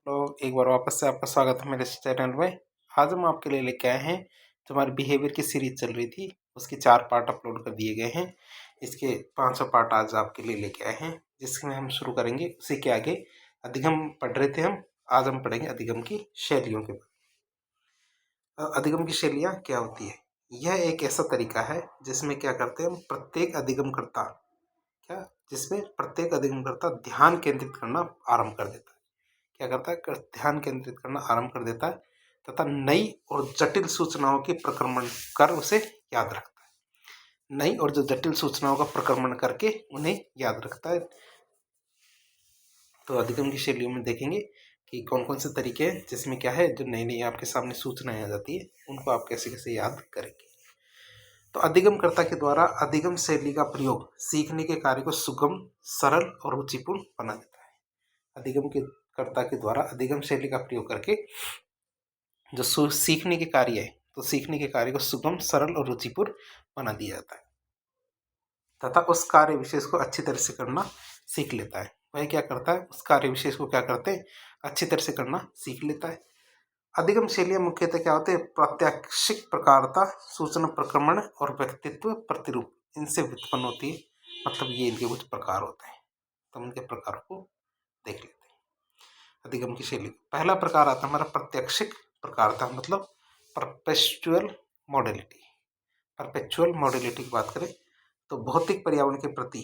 तो एक बार वापस से आपका स्वागत है मेरे इस चैनल में। आज हम आपके लिए लेके आए हैं जो हमारी बिहेवियर की सीरीज चल रही थी, उसके 4 पार्ट अपलोड कर दिए गए हैं। इसके 5वां पार्ट आज आपके लिए लेके आए हैं, जिसमें हम शुरू करेंगे उसी के आगे। अधिगम पढ़ रहे थे हम, आज हम पढ़ेंगे अधिगम की शैलियों के बारे। अधिगम की शैलियाँ क्या होती है? यह एक ऐसा तरीका है जिसमें क्या करते हैं हम, प्रत्येक अधिगमकर्ता क्या जिसमें प्रत्येक अधिगमकर्ता ध्यान केंद्रित करना आरंभ कर देता है। क्या करता है? ध्यान केंद्रित करना आरंभ कर देता है तथा नई और जटिल सूचनाओं के प्रक्रमण कर उसे याद रखता है। नई और जो जटिल सूचनाओं का प्रक्रमण करके उन्हें याद रखता है। तो अधिगम की शैलियों में देखेंगे कि कौन कौन से तरीके हैं जिसमें क्या है, जो नई नई आपके सामने सूचनाएं आ जाती है उनको आप कैसे कैसे याद करेंगे। तो अधिगमकर्ता के द्वारा अधिगम शैली का प्रयोग सीखने के कार्य को सुगम, सरल और रुचिपूर्ण बना देता है। अधिगम के कर्ता के द्वारा अधिगम शैली का प्रयोग करके जो सीखने के कार्य है, तो सीखने के कार्य को सुगम, सरल और रुचिपूर्ण बना दिया जाता है तथा उस कार्य विशेष को अच्छी तरह से करना सीख लेता है। वह क्या करता है? उस कार्य विशेष को क्या करते हैं? अच्छी तरह से करना सीख लेता है। अधिगम शैलियाँ मुख्यतः क्या होते हैं? प्रात्यक्षिक प्रकारता, सूचना प्रक्रमण और व्यक्तित्व प्रतिरूप, इनसे व्युत्पन्न होती है। मतलब ये इनके कुछ प्रकार होते हैं, तो उनके प्रकारों को देख लेते हैं। अधिगम की शैली पहला प्रकार आता है हमारा प्रत्यक्षिक प्रकारता, मतलब परपेचुअल मॉडलिटी। परपेचुअल मॉडलिटी की बात करें तो भौतिक पर्यावरण के प्रति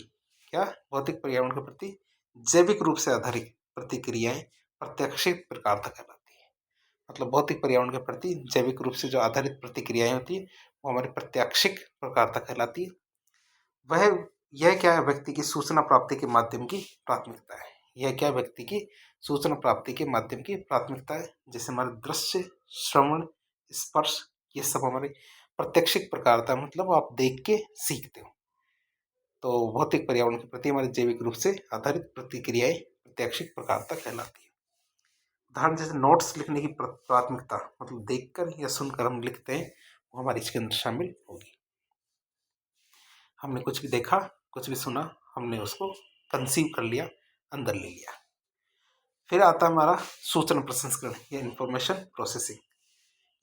भौतिक पर्यावरण के प्रति जैविक रूप से आधारित प्रतिक्रियाएं प्रत्यक्षिक प्रकारता कहलाती है। मतलब भौतिक पर्यावरण के प्रति जैविक रूप से जो आधारित प्रतिक्रियाएं होती है वो हमारी प्रत्यक्षिक प्रकारता कहलाती है। वह यह क्या है? व्यक्ति की सूचना प्राप्ति के माध्यम की प्राथमिकता है। यह क्या? व्यक्ति की सूचना प्राप्ति के माध्यम की प्राथमिकता है। जैसे हमारे दृश्य, श्रवण, स्पर्श, ये सब हमारे प्रत्यक्षिक प्रकारता, मतलब आप देख के सीखते हो। तो भौतिक पर्यावरण के प्रति हमारे जैविक रूप से आधारित प्रतिक्रियाएं प्रत्यक्षिक प्रकारता कहलाती है। उदाहरण जैसे नोट्स लिखने की प्राथमिकता, मतलब देखकर या सुनकर हम लिखते हैं, वो हमारी इसके अंदर शामिल होगी। हमने कुछ भी देखा, कुछ भी सुना, हमने उसको कंसीव कर लिया, अंदर ले लिया। फिर आता है हमारा सूचना प्रसंस्करण या इंफॉर्मेशन प्रोसेसिंग।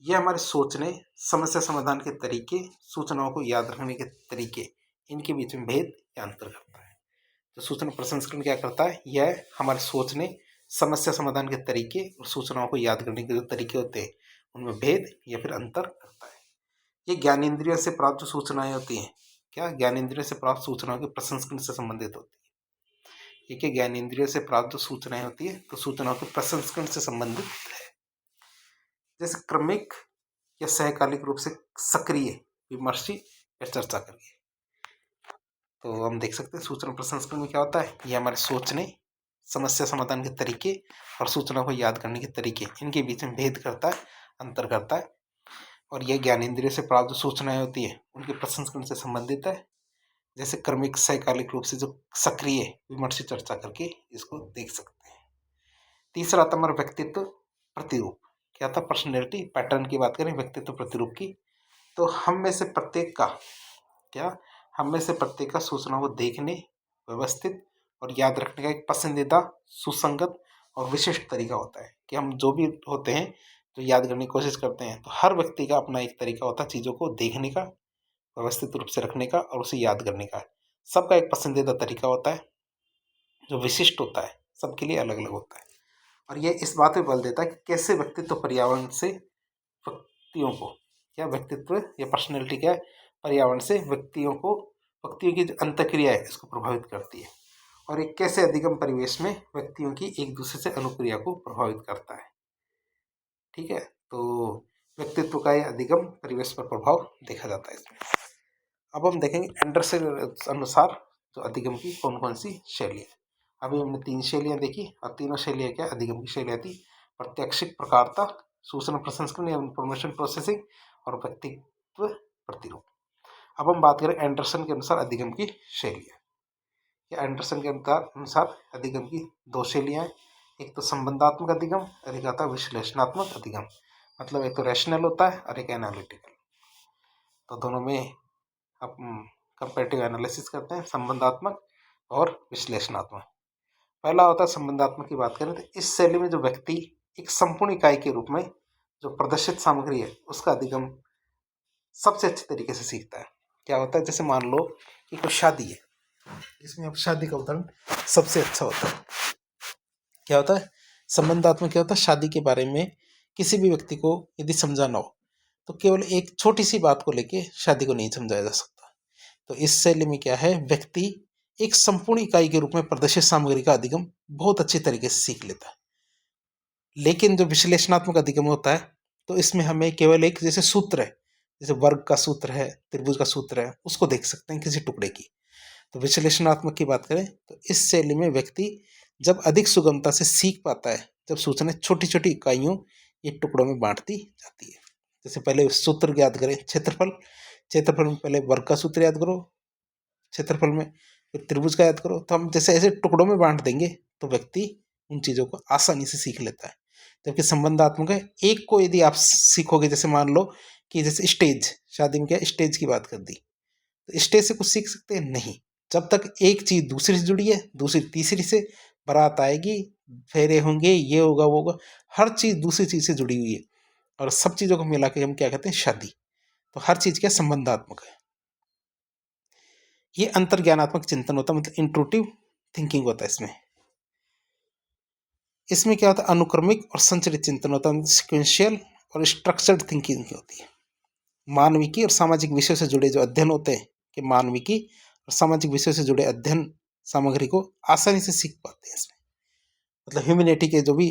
यह हमारे सोचने, समस्या समाधान के तरीके, सूचनाओं को याद रखने के तरीके, इनके बीच में भेद या अंतर करता है। तो सूचना प्रसंस्करण क्या करता है? यह हमारे सोचने, समस्या समाधान के तरीके और सूचनाओं को याद करने के जो तरीके होते हैं उनमें भेद या फिर अंतर करता है। ये ज्ञानेंद्रियों से प्राप्त जो सूचनाएं होती हैं, ज्ञानेंद्रियों से प्राप्त सूचनाओं के प्रसंस्करण से संबंधित होती है। ये ज्ञानेंद्रियों से प्राप्त जो सूचनाएं होती है तो सूचनाओं के प्रसंस्करण से संबंधित है। जैसे क्रमिक या सहकालिक रूप से सक्रिय, विमर्शी या चर्चा करके। तो हम देख सकते हैं सूचना प्रसंस्करण में क्या होता है? ये हमारे सोचने, समस्या समाधान के तरीके और सूचना को याद करने के तरीके, इनके बीच में भेद करता है, अंतर करता है। और यह ज्ञानेंद्रिय से प्राप्त जो सूचनाएं होती है उनके प्रसंस्करण से संबंधित है। जैसे क्रमिक, सहकालिक रूप से जो सक्रिय, विमर्शी चर्चा करके इसको देख सकते हैं। तीसरा आता हमारा व्यक्तित्व प्रतिरूप। क्या था? पर्सनैलिटी पैटर्न की बात करें, व्यक्तित्व प्रतिरूप की। तो हम में से प्रत्येक का सूचना को देखने, व्यवस्थित और याद रखने का एक पसंदीदा, सुसंगत और विशिष्ट तरीका होता है। कि हम जो भी होते हैं, जो याद करने की कोशिश करते हैं, तो हर व्यक्ति का अपना एक तरीका होता है चीज़ों को देखने का, व्यवस्थित रूप से रखने का और उसे याद करने का। सबका एक पसंदीदा तरीका होता है जो विशिष्ट होता है, सबके लिए अलग अलग होता है। और ये इस बात पे बल देता है कि कैसे व्यक्तित्व पर्यावरण से व्यक्तियों को, व्यक्तित्व या पर्सनैलिटी पर्यावरण से व्यक्तियों की जो अंतःक्रिया है इसको प्रभावित करती है। और एक कैसे अधिगम परिवेश में व्यक्तियों की एक दूसरे से अनुक्रिया को प्रभावित करता है। ठीक है, तो व्यक्तित्व का यह अधिगम परिवेश पर प्रभाव देखा जाता है इसमें। अब हम देखेंगे एंडरसन अनुसार तो अधिगम की कौन कौन सी शैलियाँ। अभी हमने 3 शैलियाँ देखी, और तीनों शैलियाँ क्या अधिगम की शैलियाँ थी? प्रत्यक्षिक प्रकारता, सूचना प्रसंस्करण या इंफॉर्मेशन प्रोसेसिंग और व्यक्तित्व प्रतिरूप। अब हम बात करें एंडरसन के अनुसार अधिगम की शैलियाँ। एंडरसन के अनुसार अधिगम की 2 शैलियाँ हैं। एक तो संबंधात्मक अधिगम और एक आता है विश्लेषणात्मक अधिगम। मतलब एक तो रैशनल होता है और एक एनालिटिकल। तो दोनों में आप कंपैरेटिव एनालिसिस करते हैं, संबंधात्मक और विश्लेषणात्मक। पहला होता है संबंधात्मक की बात करें तो इस शैली में जो व्यक्ति एक संपूर्ण इकाई के रूप में जो प्रदर्शित सामग्री है उसका अधिगम सबसे अच्छे तरीके से सीखता है। क्या होता है, जैसे मान लो कि कोई शादी है, इसमें अब शादी का उदाहरण सबसे अच्छा होता है। क्या होता है संबंधात्मक, क्या होता है शादी के बारे में किसी भी व्यक्ति को यदि समझाना हो तो केवल एक छोटी सी बात को लेके शादी को नहीं समझाया जा सकता। तो इस शैली में क्या है, व्यक्ति एक संपूर्ण इकाई के रूप में प्रदर्शित सामग्री का अधिगम बहुत अच्छी तरीके से सीख लेता है। लेकिन जो विश्लेषणात्मक अधिगम होता है तो इसमें हमें केवल एक जैसे सूत्र है, जैसे वर्ग का सूत्र है, त्रिभुज का सूत्र है, उसको देख सकते हैं किसी टुकड़े की। तो विश्लेषणात्मक की बात करें तो इस शैली में व्यक्ति जब अधिक सुगमता से सीख पाता है जब सूचना छोटी छोटी इकाइयों या टुकड़ों में बांट दी जाती है। जैसे पहले सूत्र याद करें, क्षेत्रफल, क्षेत्रफल में पहले वर्ग का सूत्र याद करो, क्षेत्रफल में फिर त्रिभुज का याद करो। तो हम जैसे ऐसे टुकड़ों में बांट देंगे तो व्यक्ति उन चीज़ों को आसानी से सीख लेता है। जबकि संबंधात्मक है, एक को यदि आप सीखोगे, जैसे मान लो कि जैसे स्टेज, शादी में क्या स्टेज की बात कर दी, तो स्टेज से कुछ सीख सकते हैं नहीं। जब तक एक चीज़ दूसरी से जुड़ी है, दूसरी तीसरी से, बारात आएगी, फेरे होंगे, ये होगा वो होगा, हर चीज़ दूसरी चीज़ से जुड़ी हुई है और सब चीज़ों को मिला के हम क्या कहते हैं शादी। तो हर चीज़ क्या संबंधात्मक है। ये अंतर्ज्ञानात्मक चिंतन होता है, मतलब इंट्रूटिव थिंकिंग होता है इसमें। इसमें क्या होता है अनुक्रमिक और संचरित चिंतन होता है, सिक्वेंशियल और स्ट्रक्चर्ड थिंकिंग होती है। मानविकी और सामाजिक विषयों से जुड़े जो अध्ययन होते हैं कि मानविकी और सामाजिक विषयों से जुड़े अध्ययन सामग्री को आसानी से सीख पाते हैं इसमें। मतलब ह्यूमैनिटी के जो भी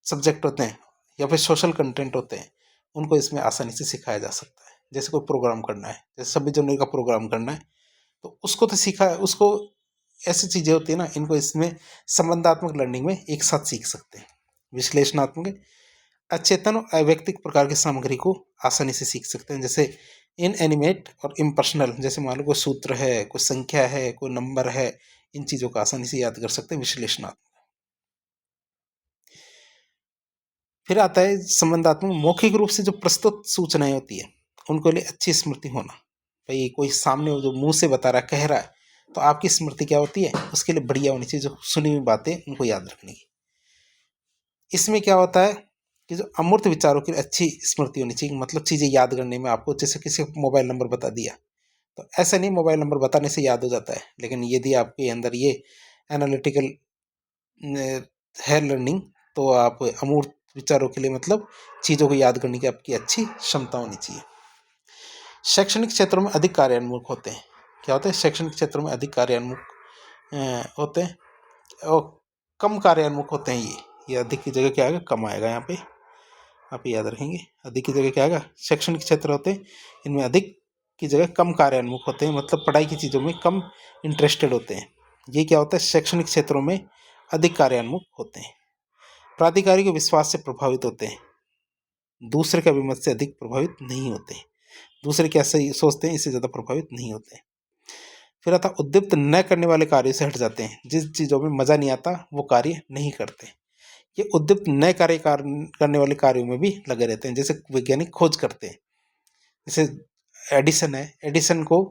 सब्जेक्ट होते हैं या फिर सोशल कंटेंट होते हैं उनको इसमें आसानी से सिखाया जा सकता है। जैसे कोई प्रोग्राम करना है, जैसे 26 जनवरी का प्रोग्राम करना है तो उसको तो सीखा है, उसको ऐसी चीज़ें होती है ना, इनको इसमें संबंधात्मक लर्निंग में एक साथ सीख सकते हैं। विश्लेषणात्मक अचेतन और अव्यक्तिक प्रकार की सामग्री को आसानी से सीख सकते हैं, जैसे इन एनिमेट और इम्पर्सनल, जैसे मान लो कोई सूत्र है, कोई संख्या है, कोई नंबर है, इन चीज़ों को आसानी से याद कर सकते हैं विश्लेषणात्मक। फिर आता है संबंधात्मक, मौखिक रूप से जो प्रस्तुत सूचनाएं होती है उनको लिए अच्छी स्मृति होना। भाई कोई सामने जो मुंह से बता रहा है, कह रहा है, तो आपकी स्मृति क्या होती है उसके लिए बढ़िया होनी चाहिए, जो सुनी हुई बातें उनको याद रखने की। इसमें क्या होता है कि जो अमूर्त विचारों की अच्छी स्मृति होनी चाहिए, मतलब चीज़ें याद करने में आपको, जैसे किसी को मोबाइल नंबर बता दिया तो ऐसा नहीं मोबाइल नंबर बताने से याद हो जाता है, लेकिन यदि आपके अंदर ये एनालिटिकल है लर्निंग तो आप अमूर्त विचारों के लिए, मतलब चीज़ों को याद करने की आपकी अच्छी क्षमता होनी चाहिए। शैक्षणिक क्षेत्रों में अधिक कार्यान्मुख होते हैं। क्या होते हैं शैक्षणिक क्षेत्रों में अधिक कार्यान्मुख होते हैं और कम कार्यान्मुख होते हैं। ये अधिक की जगह क्या आएगा, कम आएगा। यहाँ पे आप याद रखेंगे, अधिक की जगह क्या आएगा, शैक्षणिक क्षेत्र होते हैं इनमें अधिक की जगह कम कार्यान्मुख होते हैं, मतलब पढ़ाई की चीज़ों में कम इंटरेस्टेड होते हैं। ये क्या होता है शैक्षणिक क्षेत्रों में अधिक कार्यान्मुख होते हैं। प्राधिकारी के विश्वास से प्रभावित होते हैं, दूसरे के अभिमत से अधिक प्रभावित नहीं होते हैं। दूसरे क्या सही सोचते हैं इससे ज़्यादा प्रभावित नहीं होते हैं। फिर आता उद्दीप्त न करने वाले कार्यों से हट जाते हैं, जिस चीज़ों में मज़ा नहीं आता वो कार्य नहीं करते। ये उद्दीप्त नए कार्य करने वाले कार्यों में भी लगे रहते हैं, जैसे वैज्ञानिक खोज करते हैं। जैसे एडिसन है, एडिसन को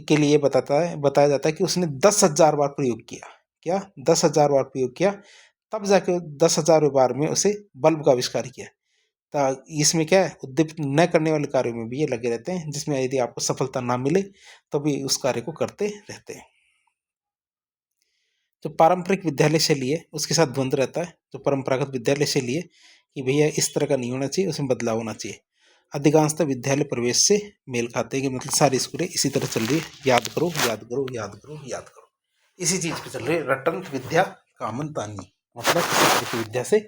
के लिए बताया जाता है कि उसने 10,000 बार प्रयोग किया। क्या 10,000 बार प्रयोग किया, तब जाके 10,000 बार में उसे बल्ब का आविष्कार किया। तो इसमें क्या है उद्दीपित न करने वाले कार्यों में भी ये लगे रहते हैं, जिसमें यदि आपको सफलता ना मिले तो भी उस कार्य को करते रहते हैं। जो पारंपरिक विद्यालय शैली है उसके साथ द्वंद्व रहता है। जो परंपरागत विद्यालय शैली है कि भैया इस तरह का नहीं होना चाहिए, उसमें बदलाव होना चाहिए। अधिकांशतः विद्यालय प्रवेश से मेल खाते हैं कि मतलब सारी स्कूलें इसी तरह चल रही है, याद करो याद करो याद करो याद करो, इसी चीज़ पे चल रही है। रटन विद्या कामन तानी, मतलब इसी विद्या से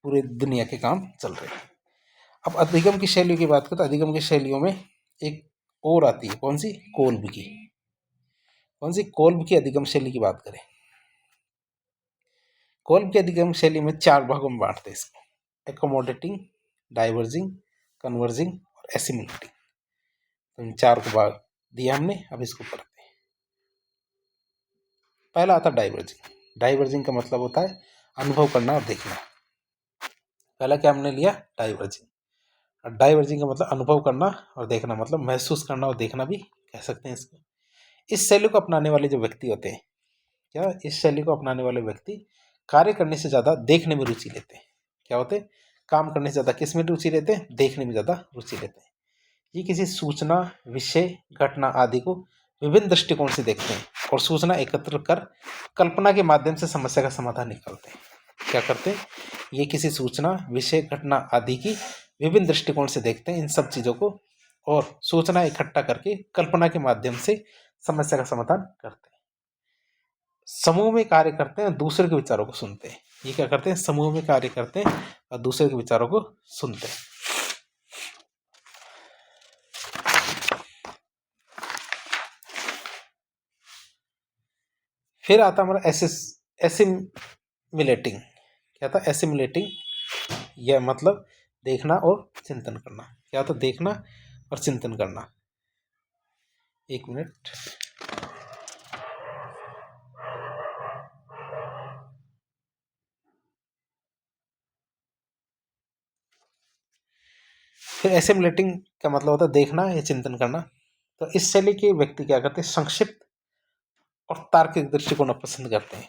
पूरे दुनिया के काम चल रहे हैं। अब अधिगम की शैलियों की बात करें तो अधिगम की शैलियों में एक और आती है, कौन सी, कोल्ब की। कौन सी, कोल्ब की अधिगम शैली की बात करें। कोल्ब की अधिगम शैली में 4 भागों में बांटते हैं इसको, एकोमोडेटिंग, डाइवर्जिंग, कन्वर्जिंग और एसिमिलेटिंग। तो इन 4 को भाग दिया हमने, अब इसको पढ़ते हैं। पहला आता है डाइवर्जिंग। डाइवर्जिंग का मतलब होता है अनुभव करना और देखना। पहला क्या हमने लिया, डाइवर्जिंग। और डाइवर्जिंग का मतलब अनुभव करना और देखना, मतलब महसूस करना और देखना भी कह सकते हैं इसको। इस शैली को अपनाने वाले जो व्यक्ति होते हैं क्या इस शैली को अपनाने वाले व्यक्ति कार्य करने से ज़्यादा देखने में रुचि लेते हैं। क्या होते हैं? काम करने से ज़्यादा किस में रुचि लेते हैं? देखने में ज़्यादा रुचि लेते हैं। ये किसी सूचना, विषय, घटना आदि को विभिन्न दृष्टिकोण से देखते हैं और सूचना एकत्र कर कल्पना के माध्यम से समस्या का समाधान निकालते हैं। क्या करते हैं? ये किसी सूचना, विषय, घटना आदि की विभिन्न दृष्टिकोण से देखते हैं इन सब चीज़ों को और सूचना इकट्ठा करके कल्पना के माध्यम से समस्या का समाधान करते हैं। समूह में कार्य करते हैं, दूसरे के विचारों को सुनते हैं। ये क्या करते हैं? समूह में कार्य करते हैं और दूसरे के विचारों को सुनते हैं। फिर आता हमारा एसिमिलेटिंग। क्या था? एसिमिलेटिंग, यह मतलब देखना और चिंतन करना। क्या था? देखना और चिंतन करना। एक मिनट। फिर एसिमिलेटिंग का मतलब होता है देखना या चिंतन करना। तो इस शैली के व्यक्ति क्या करते हैं? संक्षिप्त और तार्किक दृष्टिकोण पसंद करते हैं।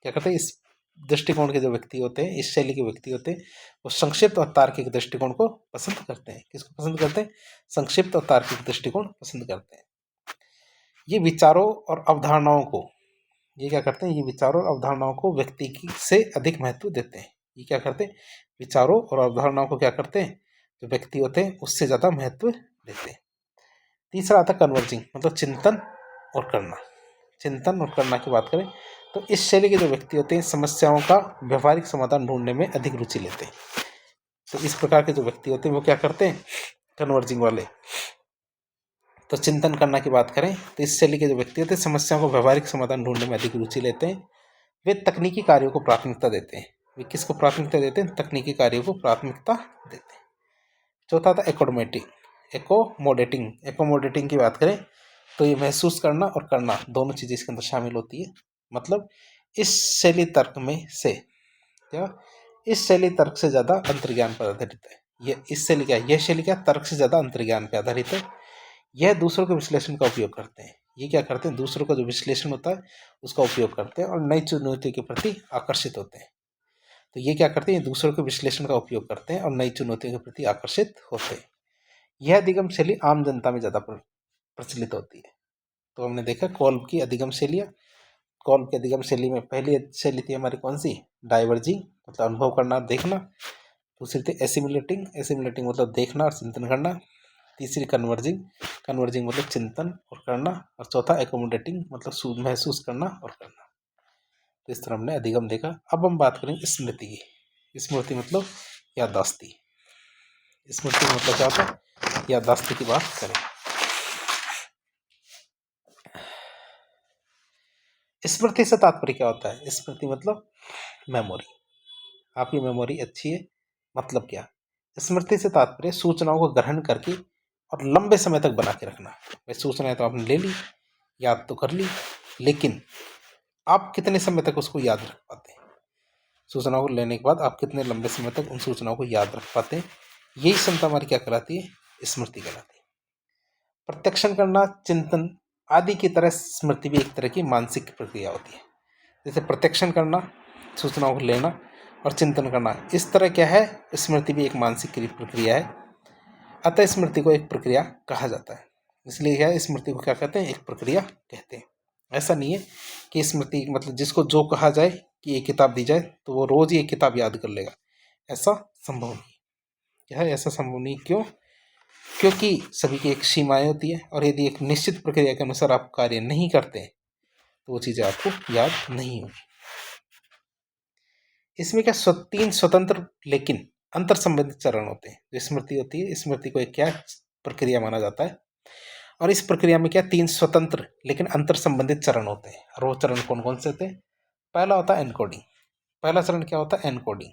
क्या करते हैं? इस दृष्टिकोण के जो व्यक्ति होते हैं, इस शैली के व्यक्ति होते हैं, वो संक्षिप्त और तार्किक दृष्टिकोण को पसंद करते हैं। किसको पसंद करते हैं? संक्षिप्त और तार्किक दृष्टिकोण पसंद करते हैं। ये विचारों और अवधारणाओं को, ये क्या करते हैं? ये विचारों और अवधारणाओं को व्यक्ति की से अधिक महत्व देते हैं। ये क्या करते हैं? विचारों और अवधारणाओं को क्या करते हैं? जो व्यक्ति होते हैं उससे ज़्यादा महत्व देते हैं। तीसरा आता है कन्वर्जिंग, मतलब चिंतन और करना। चिंतन और करना की बात करें तो इस शैली के जो व्यक्ति होते हैं समस्याओं का व्यवहारिक समाधान ढूंढने में अधिक रुचि लेते हैं। तो इस प्रकार के जो व्यक्ति होते हैं वो क्या करते हैं? कन्वर्जिंग वाले। तो चिंतन करना की बात करें तो इस शैली के जो व्यक्ति होते हैं समस्याओं को व्यवहारिक समाधान ढूंढने में अधिक रुचि लेते हैं। वे तकनीकी कार्यों को प्राथमिकता देते हैं। वे किसको प्राथमिकता देते हैं? तकनीकी कार्यों को प्राथमिकता देते हैं। चौथा था एकोमोडेटिंग। एकोमोडेटिंग की बात करें तो ये महसूस करना और करना दोनों चीज़ें इसके अंदर शामिल होती है। मतलब इस शैली तर्क में से क्या, इस शैली तर्क से ज़्यादा अंतर्ज्ञान पर आधारित है। यह शैली क्या तर्क से ज़्यादा अंतर्ज्ञान पर आधारित है। यह दूसरों के विश्लेषण का उपयोग करते हैं। ये क्या करते हैं? दूसरों का जो विश्लेषण होता है उसका उपयोग करते हैं और नई चुनौतियों के प्रति आकर्षित होते हैं। तो ये क्या करते हैं? दूसरों के विश्लेषण का उपयोग करते हैं और नई चुनौतियों के प्रति आकर्षित होते हैं। यह अधिगम शैली आम जनता में ज़्यादा प्रचलित होती है। तो हमने देखा कॉल्ब की अधिगम शैलियाँ। कॉल्ब की अधिगम शैली में पहली शैली थी हमारी कौन सी? डाइवर्जिंग, मतलब अनुभव करना, देखना। दूसरी थी एसिमुलेटिंग। एसिमुलेटिंग मतलब देखना और चिंतन करना। तीसरी कन्वर्जिंग। कन्वर्जिंग मतलब चिंतन और करना। और चौथा एकोमोडेटिंग मतलब महसूस करना और करना। तो इस तरह हमने अधिगम देखा। अब हम बात करेंगे स्मृति की। स्मृति मतलब याददाश्ती। स्मृति मतलब क्या होता है? याददाश्ती की बात करें। स्मृति से तात्पर्य क्या होता है? स्मृति मतलब मेमोरी। आपकी मेमोरी अच्छी है, मतलब क्या? स्मृति से तात्पर्य सूचनाओं को ग्रहण करके और लंबे समय तक बना के रखना। वह सूचनाएं तो आपने ले ली, याद तो कर ली, लेकिन आप कितने समय तक उसको याद रख पाते हैं? सूचनाओं को लेने के बाद आप कितने लंबे समय तक उन सूचनाओं को याद रख पाते हैं? यही क्षमता हमारी क्या कहलाती है? स्मृति कहलाती है। प्रत्यक्षण करना, चिंतन आदि की तरह स्मृति भी एक तरह की मानसिक प्रक्रिया होती है। जैसे प्रत्यक्षण करना, सूचनाओं को लेना और चिंतन करना, इस तरह क्या है? स्मृति भी एक मानसिक प्रक्रिया है। अतः स्मृति को एक प्रक्रिया कहा जाता है। इसलिए क्या है? स्मृति को क्या कहते हैं? एक प्रक्रिया कहते हैं। ऐसा नहीं है कि स्मृति मतलब जिसको जो कहा जाए कि एक किताब दी जाए तो वो रोज ही एक किताब याद कर लेगा, ऐसा संभव नहीं। क्या है? ऐसा संभव नहीं। क्यों? क्योंकि सभी की एक सीमाएं होती है और यदि एक निश्चित प्रक्रिया के अनुसार आप कार्य नहीं करते तो वो चीज़ें आपको याद नहीं होगी। इसमें क्या 3 स्वतंत्र लेकिन अंतर संबंधित चरण होते हैं। जो स्मृति होती है, स्मृति को एक क्या प्रक्रिया माना जाता है और इस प्रक्रिया में क्या 3 स्वतंत्र लेकिन अंतर संबंधित चरण होते हैं। और वो चरण कौन कौन से होते हैं? पहला होता है एनकोडिंग। पहला चरण क्या होता है? एनकोडिंग।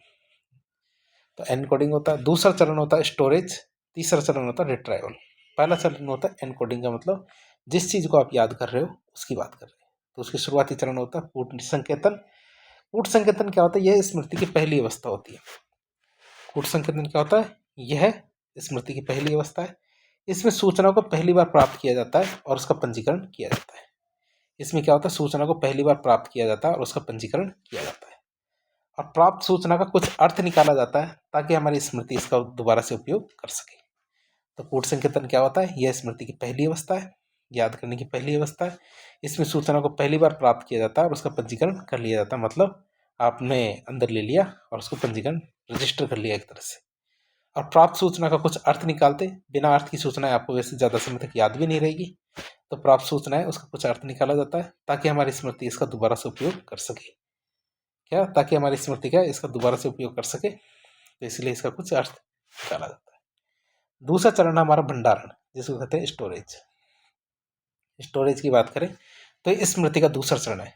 तो एनकोडिंग होता है। दूसरा चरण होता है स्टोरेज। तीसरा चरण होता है रिट्राइवल। पहला चरण होता है एनकोडिंग का मतलब जिस चीज़ को आप याद कर रहे हो उसकी बात कर रहे हैं। तो उसकी शुरुआती चरण होता है कूट संकेतन। कूट संकेतन क्या होता है? यह स्मृति की पहली अवस्था होती है। कूट संकेतन क्या होता है? यह स्मृति की पहली अवस्था है। इसमें सूचनाओं को पहली बार प्राप्त किया जाता है और उसका पंजीकरण किया जाता है। इसमें क्या होता है, सूचना को पहली बार प्राप्त किया जाता है और उसका पंजीकरण किया जाता है, और प्राप्त सूचना का कुछ अर्थ निकाला जाता है ताकि हमारी स्मृति इसका दोबारा से उपयोग कर सके। तो कूट संकेतन क्या होता है, यह स्मृति की पहली अवस्था है, याद करने की पहली अवस्था है। इसमें सूचना को पहली बार प्राप्त किया जाता है और उसका पंजीकरण कर लिया जाता है, मतलब आपने अंदर ले लिया और उसको पंजीकरण रजिस्टर कर लिया एक तरह से। और प्राप्त सूचना का कुछ अर्थ निकालते, बिना अर्थ की सूचनाएं आपको वैसे ज़्यादा समय तक याद भी नहीं रहेगी, तो प्राप्त सूचनाएं उसका कुछ अर्थ निकाला जाता है ताकि हमारी स्मृति इसका दोबारा से उपयोग कर सके। क्या, ताकि हमारी स्मृति क्या इसका दोबारा से उपयोग कर सके, तो इसलिए इसका कुछ अर्थ निकाला जाता है। दूसरा चरण है हमारा भंडारण, जिसको कहते हैं स्टोरेज। स्टोरेज की बात करें तो ये स्मृति का दूसरा चरण है।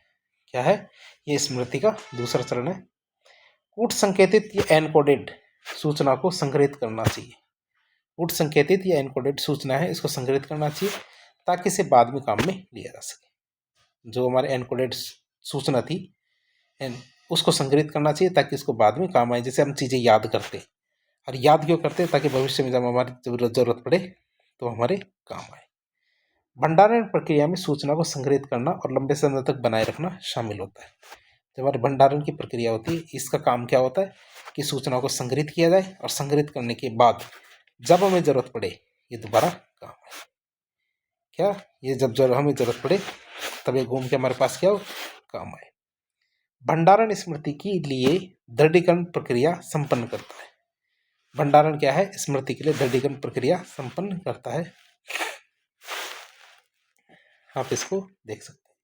क्या है, ये स्मृति का दूसरा चरण है। कूट संकेतित या एनकोडेड सूचना को संग्रहित करना चाहिए। कूट संकेतित या एनकोडेड सूचना है, इसको संग्रहित करना चाहिए ताकि इसे बाद में काम में लिया जा सके। जो हमारे एनकोडेड सूचना थी उसको संग्रहित करना चाहिए ताकि इसको बाद में काम आए। जैसे हम चीज़ें याद करते, और याद क्यों करते हैं, ताकि भविष्य में जब हमारी जरूरत पड़े तो हमारे काम आए। भंडारण प्रक्रिया में सूचना को संग्रहित करना और लंबे समय तक बनाए रखना शामिल होता है। जब हमारे भंडारण की प्रक्रिया होती है, इसका काम क्या होता है कि सूचना को संग्रहित किया जाए और संग्रहित करने के बाद जब हमें जरूरत पड़े ये दोबारा काम आए। क्या, ये जब हमें जरूरत पड़े तब ये घूम के हमारे पास क्या हो, काम आए। भंडारण स्मृति के लिए दृढ़ीकरण प्रक्रिया संपन्न करता है। भंडारण क्या है, स्मृति के लिए दृढ़ीकरण प्रक्रिया संपन्न करता है। आप इसको देख सकते हैं।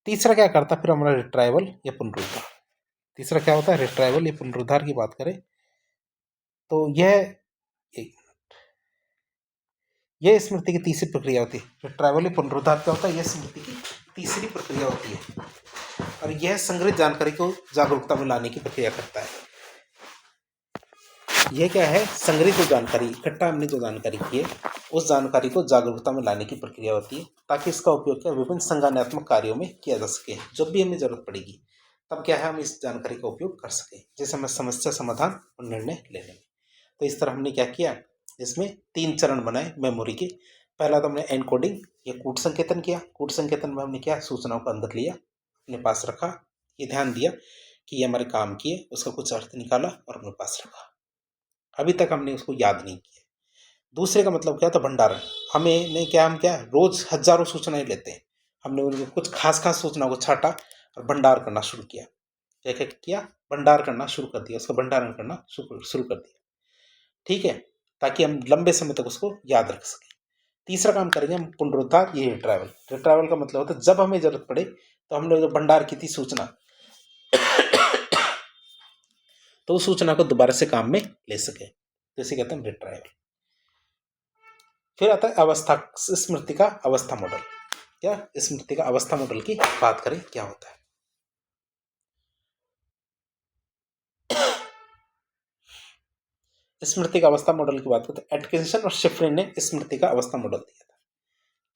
तीसरा क्या करता है फिर हमारा, रिट्राइवल या पुनरुद्धार। तीसरा क्या होता है, रिट्राइवल या पुनरुद्धार की बात करें तो यह स्मृति की तीसरी प्रक्रिया होती है। रिट्राइवल या पुनरुद्धार क्या होता है, यह स्मृति की तीसरी प्रक्रिया होती है, और यह संग्रहित जानकारी को जागरूकता में लाने की प्रक्रिया करता है। यह क्या है, संग्रहित जानकारी, इकट्ठा हमने जो जानकारी की है उस जानकारी को जागरूकता में लाने की प्रक्रिया होती है, ताकि इसका उपयोग क्या विभिन्न संज्ञानात्मक कार्यों में किया जा सके। जब भी हमें जरूरत पड़ेगी तब क्या है, हम इस जानकारी का उपयोग कर सके, जैसे हमें समस्या समाधान और निर्णय लेने में। तो इस तरह हमने क्या किया, इसमें 3 चरण बनाए मेमोरी के। पहला तो हमने एनकोडिंग या कूट संकेतन किया। कूट संकेतन में हमने क्या, सूचनाओं को अंदर लिया, अपने पास रखा, ये ध्यान दिया कि ये हमारे काम किए, उसका कुछ अर्थ निकाला और अपने पास रखा। अभी तक हमने उसको याद नहीं किया। दूसरे का मतलब क्या था, भंडारण। हमें नहीं क्या, हम क्या रोज हजारों सूचनाएं लेते हैं, हमने उनको कुछ खास खास सूचना को छाटा और भंडार करना शुरू किया। क्या क्या किया, भंडार करना शुरू कर दिया, उसका भंडारण करना शुरू कर दिया। ठीक है, ताकि हम लंबे समय तक उसको याद रख सकें। तीसरा काम करेंगे हम पुनरुद्धार, ये रिट्राइवल। रिट्राइवल का मतलब होता है जब हमें जरूरत पड़े तो हमने जो भंडार की थी सूचना तो उस सूचना को दोबारा से काम में ले सके, तो इसे कहते हैं रिट्राइवल। फिर आता है अवस्था, स्मृति का अवस्था मॉडल। क्या, स्मृति का अवस्था मॉडल की बात करें क्या होता है। स्मृति का अवस्था मॉडल की बात करते हैं, एटकिंसन और शिफ्रिन ने स्मृति का अवस्था मॉडल दिया था।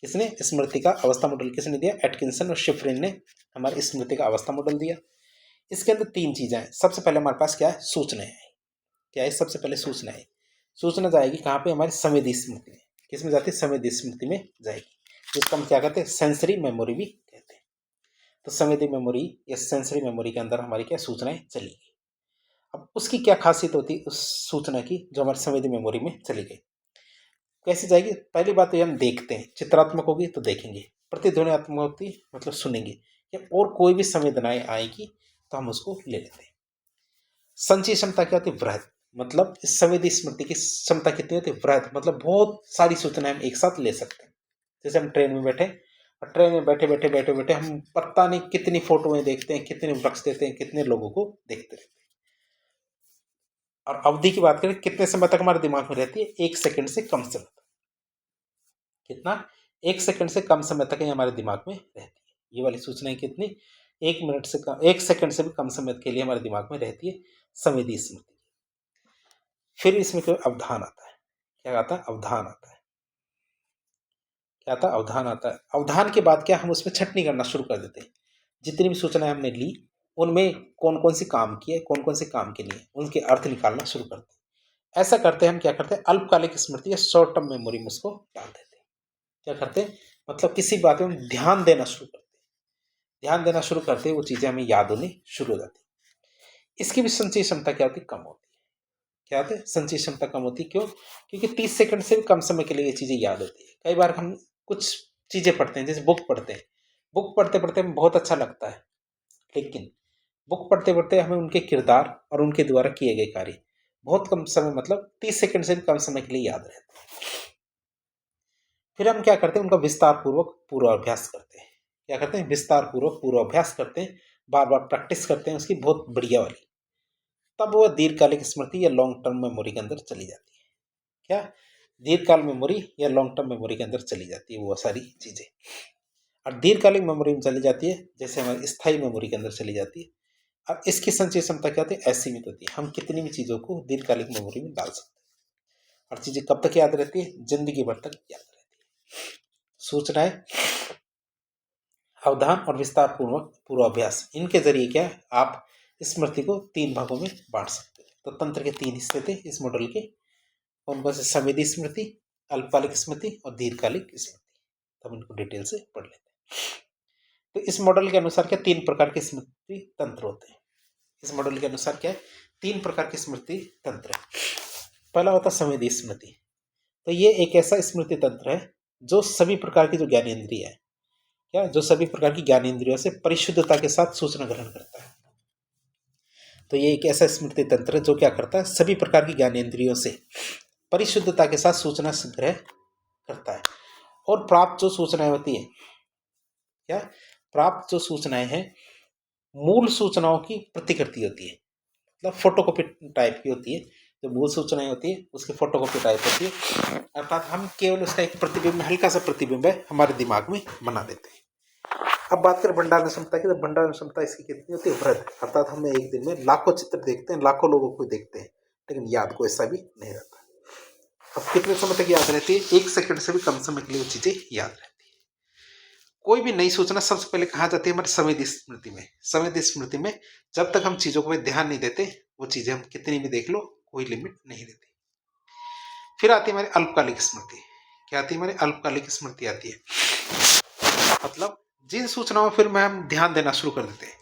किसने स्मृति का अवस्था मॉडल किसने दिया, एटकिंसन और शिफ्रिन ने हमारी स्मृति का अवस्था मॉडल दिया। इसके अंदर 3 चीजें हैं। सबसे पहले हमारे पास क्या है, सूचनाएं हैं। क्या है, सबसे पहले सूचनाएं। सूचना जाएगी कहाँ पे, हमारी संवेदी स्मृति में। किस में जाती है, संवेदी स्मृति में जाएगी, जिसको हम क्या कहते हैं, सेंसरी मेमोरी भी कहते हैं। तो संवेदी मेमोरी या सेंसरी मेमोरी के अंदर हमारी क्या सूचनाएं चलेगी। अब उसकी क्या खासियत होती है उस सूचना की जो हमारी संवेदी मेमोरी में चली गई, कैसे जाएगी। पहली बात तो ये हम देखते हैं, चित्रात्मक होगी तो देखेंगे, प्रतिध्वनियात्मक होती मतलब सुनेंगे, या और कोई भी संवेदनाएं आएगी तो हम उसको ले लेते हैं। संचय क्षमता क्या होती है, वृहद, मतलब इस संवेदी स्मृति की क्षमता कितनी होती है, वृहद, मतलब बहुत सारी सूचनाएं हम एक साथ ले सकते हैं। जैसे हम ट्रेन में बैठे और ट्रेन में बैठे बैठे बैठे बैठे हम पता नहीं कितनी फोटोएं देखते हैं, कितने वृक्ष देते हैं, कितने लोगों को देखते रहते हैं। और अवधि की बात करें, कितने समय तक हमारे दिमाग में रहती है, 1 सेकंड से कम समय तक। कितना, 1 सेकंड से कम समय तक ही हमारे दिमाग में रहती है। ये वाली सूचनाएं कितनी, 1 मिनट से कम, 1 सेकंड से भी कम समय के लिए हमारे दिमाग में रहती है संवेदी स्मृति। फिर इसमें कोई अवधान आता है। क्या आता है, अवधान आता है। क्या आता है, अवधान आता है। अवधान के बाद क्या, हम उसमें छटनी करना शुरू कर देते हैं। जितनी भी सूचनाएं हमने ली उनमें कौन कौन सी काम की है, कौन कौन से काम के लिए, उनके अर्थ निकालना शुरू करते हैं। ऐसा करते हैं हम, क्या करते हैं, अल्पकालिक स्मृति या शॉर्ट टर्म मेमोरी में उसको डाल देते हैं। क्या करते हैं, मतलब किसी बात में ध्यान देना शुरू करते हैं। ध्यान देना शुरू करते हैं वो चीज़ें हमें याद होनी शुरू हो जाती है। इसकी भी संचयी क्षमता क्या होती है, कम होती है। क्या होता है, संचयी क्षमता कम होती है। क्यों? क्योंकि 30 सेकंड से भी कम समय के लिए ये चीज़ें याद होती है। कई बार हम कुछ चीज़ें पढ़ते हैं, जैसे बुक पढ़ते हैं, बुक पढ़ते पढ़ते हमें बहुत अच्छा लगता है, लेकिन बुक पढ़ते पढ़ते हमें उनके किरदार और उनके द्वारा किए गए कार्य बहुत कम समय, मतलब 30 सेकंड से भी कम समय के लिए याद रहते हैं। फिर हम क्या करते हैं, उनका विस्तार पूर्वक पूर्वाभ्यास करते हैं। क्या करते हैं, विस्तार पूर्वक पूर्वाभ्यास करते हैं, बार बार प्रैक्टिस करते हैं उसकी बहुत बढ़िया वाली। तब वो दीर्घकालिक स्मृति या लॉन्ग टर्म मेमोरी के अंदर चली जाती है। क्या? दीर्घकाल मेमोरी या लॉन्ग टर्म मेमोरी के अंदर चली जाती है वो सारी चीज़ें। और दीर्घकालिक मेमोरी में चली जाती है, जैसे हमारी स्थायी मेमोरी के अंदर चली जाती है। अब इसकी संचय क्षमता क्या होती है, असीमित होती है। हम कितनी भी चीज़ों को दीर्घकालिक मेमोरी में डाल सकते हैं और चीज़ें कब तक याद रहती है, जिंदगी भर तक याद रहती है। सूचनाएं, अवधान और विस्तार पूर्वक पूर्वाभ्यास, इनके जरिए क्या है, आप स्मृति को 3 भागों में बांट सकते हैं। तो तंत्र के 3 हिस्से थे इस मॉडल के। कौन कौन से? संवेदी स्मृति, अल्पकालिक स्मृति और दीर्घकालिक स्मृति। तो हम इनको डिटेल से पढ़ लेते हैं। तो इस मॉडल के अनुसार क्या 3 प्रकार के स्मृति तंत्र होते हैं। इस मॉडल के अनुसार क्या है, 3 प्रकार के स्मृति तंत्र है। पहला होता है संवेदी स्मृति। तो ये एक ऐसा स्मृति तंत्र है जो सभी प्रकार की जो ज्ञानेंद्रिय है, क्या, जो सभी प्रकार की ज्ञानेंद्रियों से परिशुद्धता के साथ सूचना ग्रहण करता है। तो ये एक ऐसा स्मृति तंत्र है जो क्या करता है, सभी प्रकार की ज्ञानेंद्रियों से परिशुद्धता के साथ सूचना संग्रह करता है। और प्राप्त जो सूचनाएं होती है, क्या, प्राप्त जो सूचनाएं हैं मूल सूचनाओं की प्रतिकृति होती है, मतलब फोटोकॉपी टाइप की होती है। जो मूल सूचनाएं होती है उसकी फोटोकॉपी टाइप होती है, अर्थात हम केवल उसका एक प्रतिबिंब, हल्का सा प्रतिबिंब है, हमारे दिमाग में बना देते हैं। अब बात करें भंडारण क्षमता की, तो भंडारण क्षमता इसकी कितनी होती है, वृहद, अर्थात हम एक दिन में लाखों चित्र देखते हैं, लाखों लोगों को देखते हैं, लेकिन याद को ऐसा भी नहीं रहता। अब कितने समय तक याद रहती है, 1 सेकंड से भी कम समय के लिए वो चीजें याद रहती है। कोई भी नई सूचना सबसे पहले कहाँ जाती है, हमारी संवेदी स्मृति में। संवेदी स्मृति में जब तक हम चीजों को ध्यान नहीं देते, वो चीजें हम कितनी भी देख लो, कोई लिमिट नहीं रहती। फिर आती है हमारी अल्पकालिक स्मृति। क्या आती है, हमारी अल्पकालिक स्मृति आती है, मतलब जिन सूचनाओं पर हम ध्यान देना शुरू कर देते हैं,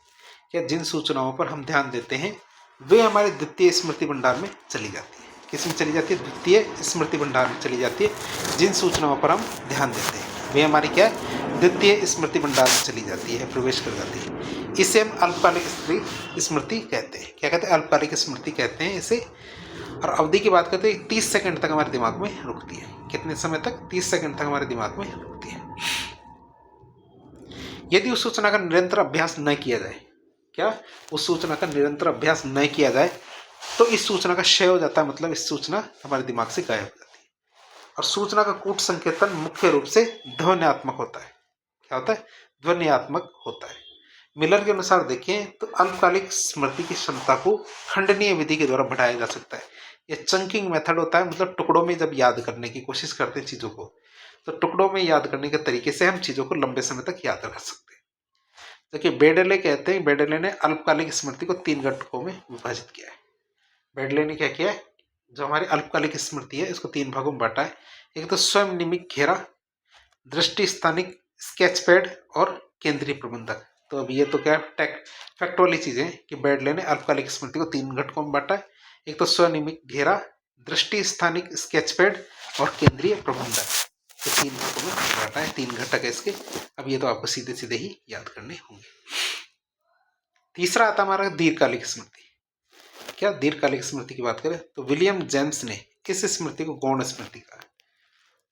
या जिन सूचनाओं पर हम ध्यान देते हैं वे हमारे द्वितीय स्मृति भंडार में चली जाती है। किस में चली जाती है, द्वितीय स्मृति भंडार में चली जाती है। जिन सूचनाओं पर हम ध्यान देते हैं वे हमारी क्या है, द्वितीय स्मृति भंडार में चली जाती है, प्रवेश कर जाती है। इसे हम अल्पकालिक स्मृति कहते हैं। क्या कहते हैं, अल्पकालिक स्मृति कहते हैं इसे। और अवधि की बात करते हैं 30 सेकंड तक हमारे दिमाग में रुकती है। कितने समय तक, 30 सेकंड तक हमारे दिमाग में रुकती है। यदि उस सूचना का निरंतर अभ्यास न किया जाए, क्या, उस सूचना का निरंतर अभ्यास न किया जाए तो इस सूचना का क्षय हो जाता है, मतलब इस सूचना हमारे दिमाग से गायब हो जाती है। और सूचना का कूट संकेतन मुख्य रूप से ध्वन्यात्मक होता है। क्या होता है, ध्वन्यात्मक होता है। मिलर के अनुसार देखें तो अल्पकालिक स्मृति की क्षमता को खंडनीय विधि के द्वारा बढ़ाया जा सकता है। यह चंकिंग मेथड होता है, मतलब टुकड़ों में जब याद करने की कोशिश करते हैं चीजों को, तो टुकड़ों में याद करने के तरीके से हम चीजों को लंबे समय तक याद रख सकते हैं। देखिए बेडले कहते हैं, बेडले ने अल्पकालिक स्मृति को 3 घटकों में विभाजित किया है। बेडले ने क्या किया है, जो हमारी अल्पकालिक स्मृति है इसको 3 भागों में बांटा है। एक तो स्वयं निमिक घेरा, दृष्टि स्थानिक स्केच पैड और केंद्रीय प्रबंधक। तो अब ये तो क्या फैक्ट वाली चीजें कि बेडले ने अल्पकालिक स्मृति को 3 घटकों में बांटा है। एक तो स्वनिमिक घेरा, दृष्टि स्थानिक स्केच पैड और केंद्रीय प्रबंधक। तो 3 भागों में बांटा है, 3 घटक है इसके। अब ये तो आपको सीधे सीधे ही याद करने होंगे। तीसरा आता हमारा दीर्घकालिक स्मृति। क्या, दीर्घकालिक स्मृति की बात करें तो विलियम जेम्स ने इस स्मृति को गौण स्मृति कहा है।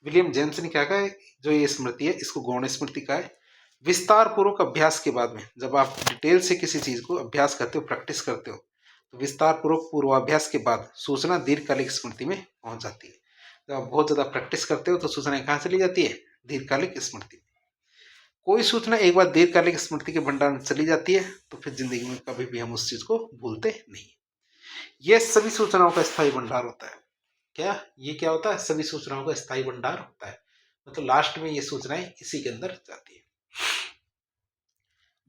विलियम जेम्स ने क्या कहा है, जो ये स्मृति है इसको गौण स्मृति कहा है। विस्तार पूर्वक अभ्यास के बाद में, जब आप डिटेल से किसी चीज को अभ्यास करते हो, प्रैक्टिस करते हो, तो विस्तार पूर्वक पूर्वाभ्यास के बाद सूचना दीर्घकालिक स्मृति में पहुंच जाती है। जब आप बहुत ज्यादा प्रैक्टिस करते हो तो सूचना कहाँ चली जाती है, दीर्घकालिक स्मृति। कोई सूचना एक बार दीर्घकालिक स्मृति के भंडार में चली जाती है तो फिर जिंदगी में कभी भी हम उस चीज को भूलते नहीं। यह सभी सूचनाओं का स्थायी भंडार होता है। क्या, ये क्या होता है, सभी सूचनाओं का स्थायी भंडार होता है, मतलब लास्ट में ये सूचनाएं इसी के अंदर जाती है।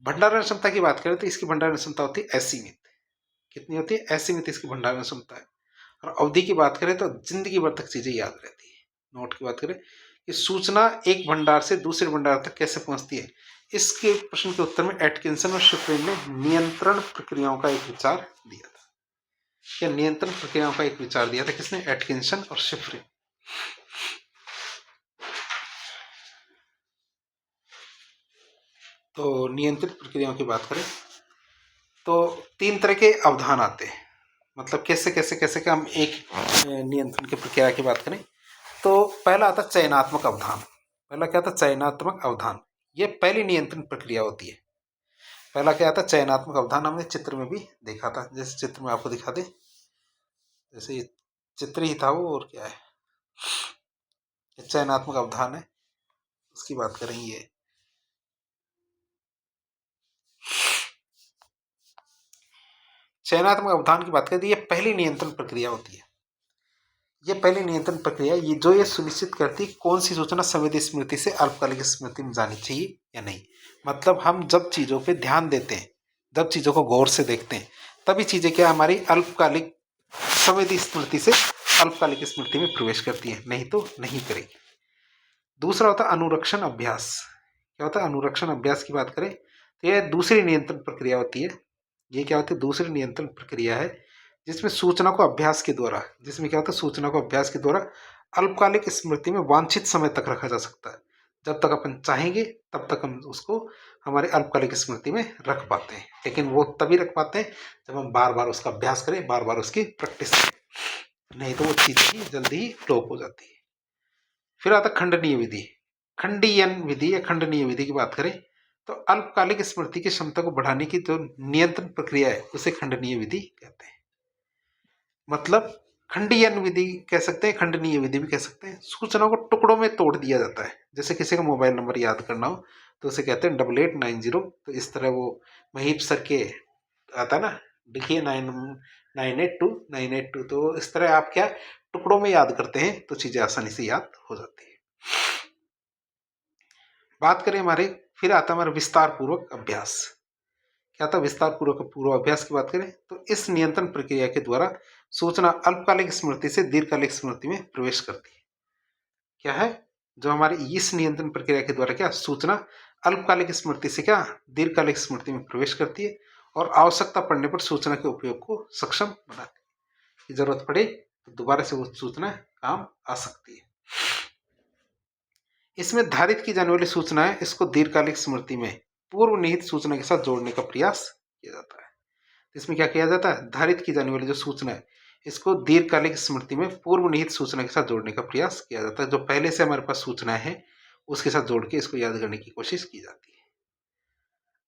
भंडारण क्षमता की बात करें तो इसकी भंडारण क्षमता होती है असीमित। कितनी होती है, असीमित इसकी भंडारण क्षमता है। और अवधि की बात करें तो जिंदगी भर तक चीजें याद रहती है। नोट की बात करें कि सूचना एक भंडार से दूसरे भंडार तक कैसे पहुंचती है, इसके प्रश्न के उत्तर में एटकिंसन और शिफ्रिन ने नियंत्रण प्रक्रियाओं का एक विचार दिया था। क्या नियंत्रण प्रक्रियाओं का एक विचार दिया था किसने? एटकिंसन और शिफ्रिन। तो नियंत्रित प्रक्रियाओं की बात करें तो 3 तरह के अवधान आते हैं। मतलब कैसे कैसे कैसे कि हम एक नियंत्रण की प्रक्रिया की बात करें तो पहला आता चयनात्मक अवधान। पहला क्या था? चयनात्मक अवधान। ये पहली नियंत्रण प्रक्रिया होती है। पहला क्या था? चयनात्मक अवधान। हमने चित्र में भी देखा था, जैसे चित्र में आपको दिखा दे, जैसे ये चित्र ही था वो, और क्या है, ये चयनात्मक अवधान है, उसकी बात करेंगे। चयनात्मक अवधान की बात करें तो ये पहली नियंत्रण प्रक्रिया होती है। ये पहली नियंत्रण प्रक्रिया ये सुनिश्चित करती है कौन सी सूचना संवेदी स्मृति से अल्पकालिक स्मृति में जानी चाहिए या नहीं। मतलब हम जब चीजों पे ध्यान देते हैं, जब चीजों को गौर से देखते हैं, तभी चीजें क्या हमारी अल्पकालिक संवेदी स्मृति से अल्पकालिक स्मृति में प्रवेश करती है, नहीं तो नहीं करेगी। दूसरा होता है अनुरक्षण अभ्यास। क्या होता है? अनुरक्षण अभ्यास की बात करें तो यह दूसरी नियंत्रण प्रक्रिया होती है। ये क्या होती है? दूसरी नियंत्रण प्रक्रिया है जिसमें सूचना को अभ्यास के द्वारा, जिसमें क्या होता है? सूचना को अभ्यास के द्वारा अल्पकालिक स्मृति में वांछित समय तक रखा जा सकता है। जब तक अपन चाहेंगे तब तक हम उसको हमारे अल्पकालिक स्मृति में रख पाते हैं, लेकिन वो तभी रख पाते हैं जब हम बार बार उसका अभ्यास करें, बार बार उसकी प्रैक्टिस करें, नहीं तो वो चीज़ ही जल्दी ही फ्लॉप हो जाती है। फिर आता खंडनीय विधि। खंडीयन विधि या खंडनीय विधि की बात करें तो अल्पकालिक स्मृति की क्षमता को बढ़ाने की जो नियंत्रण प्रक्रिया है उसे खंडनीय विधि कहते हैं। मतलब खंडीयन विधि कह सकते हैं, खंडनीय विधि भी कह सकते हैं। सूचना को टुकड़ों में तोड़ दिया जाता है। जैसे किसी का मोबाइल नंबर याद करना हो तो उसे कहते हैं 8890। तो इस तरह वो महीप सर के आता है ना, लिखिए 982 तो इस तरह आप क्या टुकड़ों में याद करते हैं तो चीजें आसानी से याद हो जाती है। बात करें हमारे, फिर आता हमारा विस्तार पूर्वक अभ्यास। क्या था? विस्तार पूर्वक पूर्वाभ्यास की बात करें तो इस नियंत्रण प्रक्रिया के द्वारा सूचना अल्पकालिक स्मृति से दीर्घकालिक स्मृति में प्रवेश करती है। क्या है? जो हमारी इस नियंत्रण प्रक्रिया के द्वारा क्या सूचना अल्पकालिक स्मृति से क्या दीर्घकालिक स्मृति में प्रवेश करती है और आवश्यकता पड़ने पर सूचना के उपयोग को सक्षम बनाती है। जरूरत पड़े तो दोबारा से वो सूचना काम आ सकती है। इसमें धारित की जाने वाली सूचनाएं इसको दीर्घकालिक स्मृति में पूर्व निहित सूचना के साथ जोड़ने का प्रयास किया जाता है। इसमें क्या किया जाता है? धारित की जाने वाली जो सूचना है इसको दीर्घकालिक स्मृति में पूर्व निहित सूचना के साथ जोड़ने का प्रयास किया जाता है। जो पहले से हमारे पास सूचना है उसके साथ जोड़ के इसको याद करने की कोशिश की जाती है।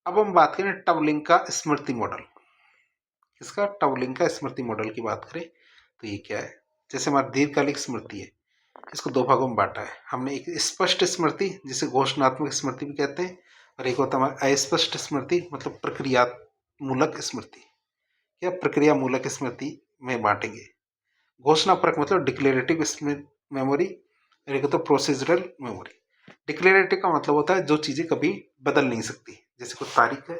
अब हम बात करें टवलिंग का स्मृति मॉडल। इसका टवलिंग का स्मृति मॉडल की बात करें तो ये क्या है? जैसे हमारी दीर्घकालिक स्मृति है, इसको दो भागों में बांटा है हमने। एक स्पष्ट स्मृति जिसे घोषणात्मक स्मृति भी कहते हैं, और एक होता है हमारा अस्पष्ट स्मृति मतलब प्रक्रियामूलक स्मृति या प्रक्रिया मूलक स्मृति में बांटेंगे। घोषणापरक मतलब डिक्लेरेटिव मेमोरी, और एक होता है प्रोसीजरल मेमोरी। डिक्लेरेटिव का मतलब होता है जो चीजें कभी बदल नहीं सकती, जैसे कोई तारीख है,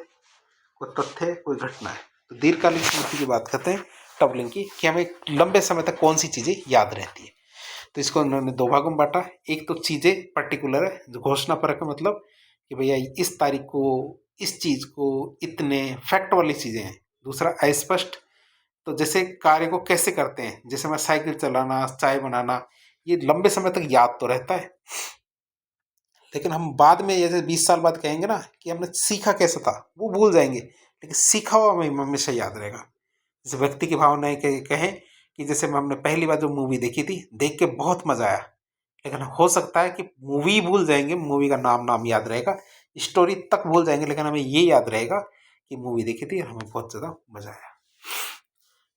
कोई तथ्य है, कोई घटना है। तो दीर्घकालिक स्मृति की बात करते हैं टवलिंग की, कि हमें लंबे समय तक कौन सी चीजें याद रहती है। तो इसको उन्होंने दो भागों में बांटा। एक तो चीजें पर्टिकुलर है, जो घोषणा परक है, मतलब कि भैया इस तारीख को इस चीज को इतने फैक्ट वाली चीजें हैं। दूसरा अस्पष्ट, तो जैसे कार्य को कैसे करते हैं, जैसे मैं साइकिल चलाना, चाय बनाना, ये लंबे समय तक याद तो रहता है, लेकिन हम बाद में जैसे 20 साल बाद कहेंगे ना कि हमने सीखा कैसे था, वो भूल जाएंगे, लेकिन सीखा हुआ हमें हमेशा याद रहेगा। जैसे व्यक्ति की भावनाएं कहें कि जैसे हमने पहली बार जो मूवी देखी थी, देख के बहुत मजा आया, लेकिन हो सकता है कि मूवी भूल जाएंगे, मूवी का नाम याद रहेगा, स्टोरी तक भूल जाएंगे, लेकिन हमें ये याद रहेगा कि मूवी देखी थी और हमें बहुत ज़्यादा मजा आया।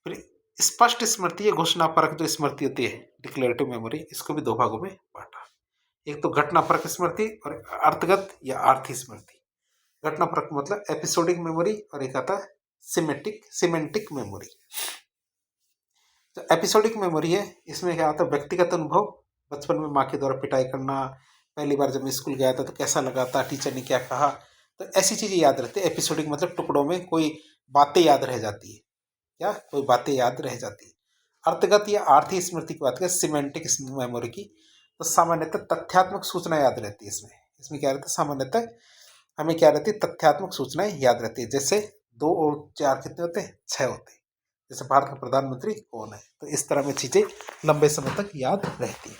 फिर स्पष्ट स्मृति या घोषणा परक जो स्मृति होती है, डिक्लेरेटिव मेमोरी, इसको भी दो भागों में बांटा। एक तो घटना परक स्मृति और अर्थगत या आर्थी स्मृति। घटना परक मतलब एपिसोडिक मेमोरी, और एक आता है सिमेंटिक मेमोरी। जो एपिसोडिक मेमोरी है, इसमें क्या होता है? व्यक्तिगत अनुभव, बचपन में माँ के द्वारा पिटाई करना, पहली बार जब मैं स्कूल गया था तो कैसा लगा था, टीचर ने क्या कहा, तो ऐसी चीजें याद रहती है। एपिसोडिक मतलब टुकड़ों में कोई बातें याद रह जाती है, क्या कोई बातें याद रह जाती है। अर्थगत या आर्थी स्मृति की बात करें, सिमेंटिक मेमोरी की, तो सामान्यतः तथ्यात्मक सूचना याद रहती है। इसमें क्या रहता है? सामान्यतः हमें क्या रहती है, तथ्यात्मक सूचनाएं याद रहती है। जैसे 2 और 4 कितने होते हैं, 6 होते हैं। जैसे भारत का प्रधानमंत्री कौन है, तो इस तरह में चीजें लंबे समय तक याद रहती है।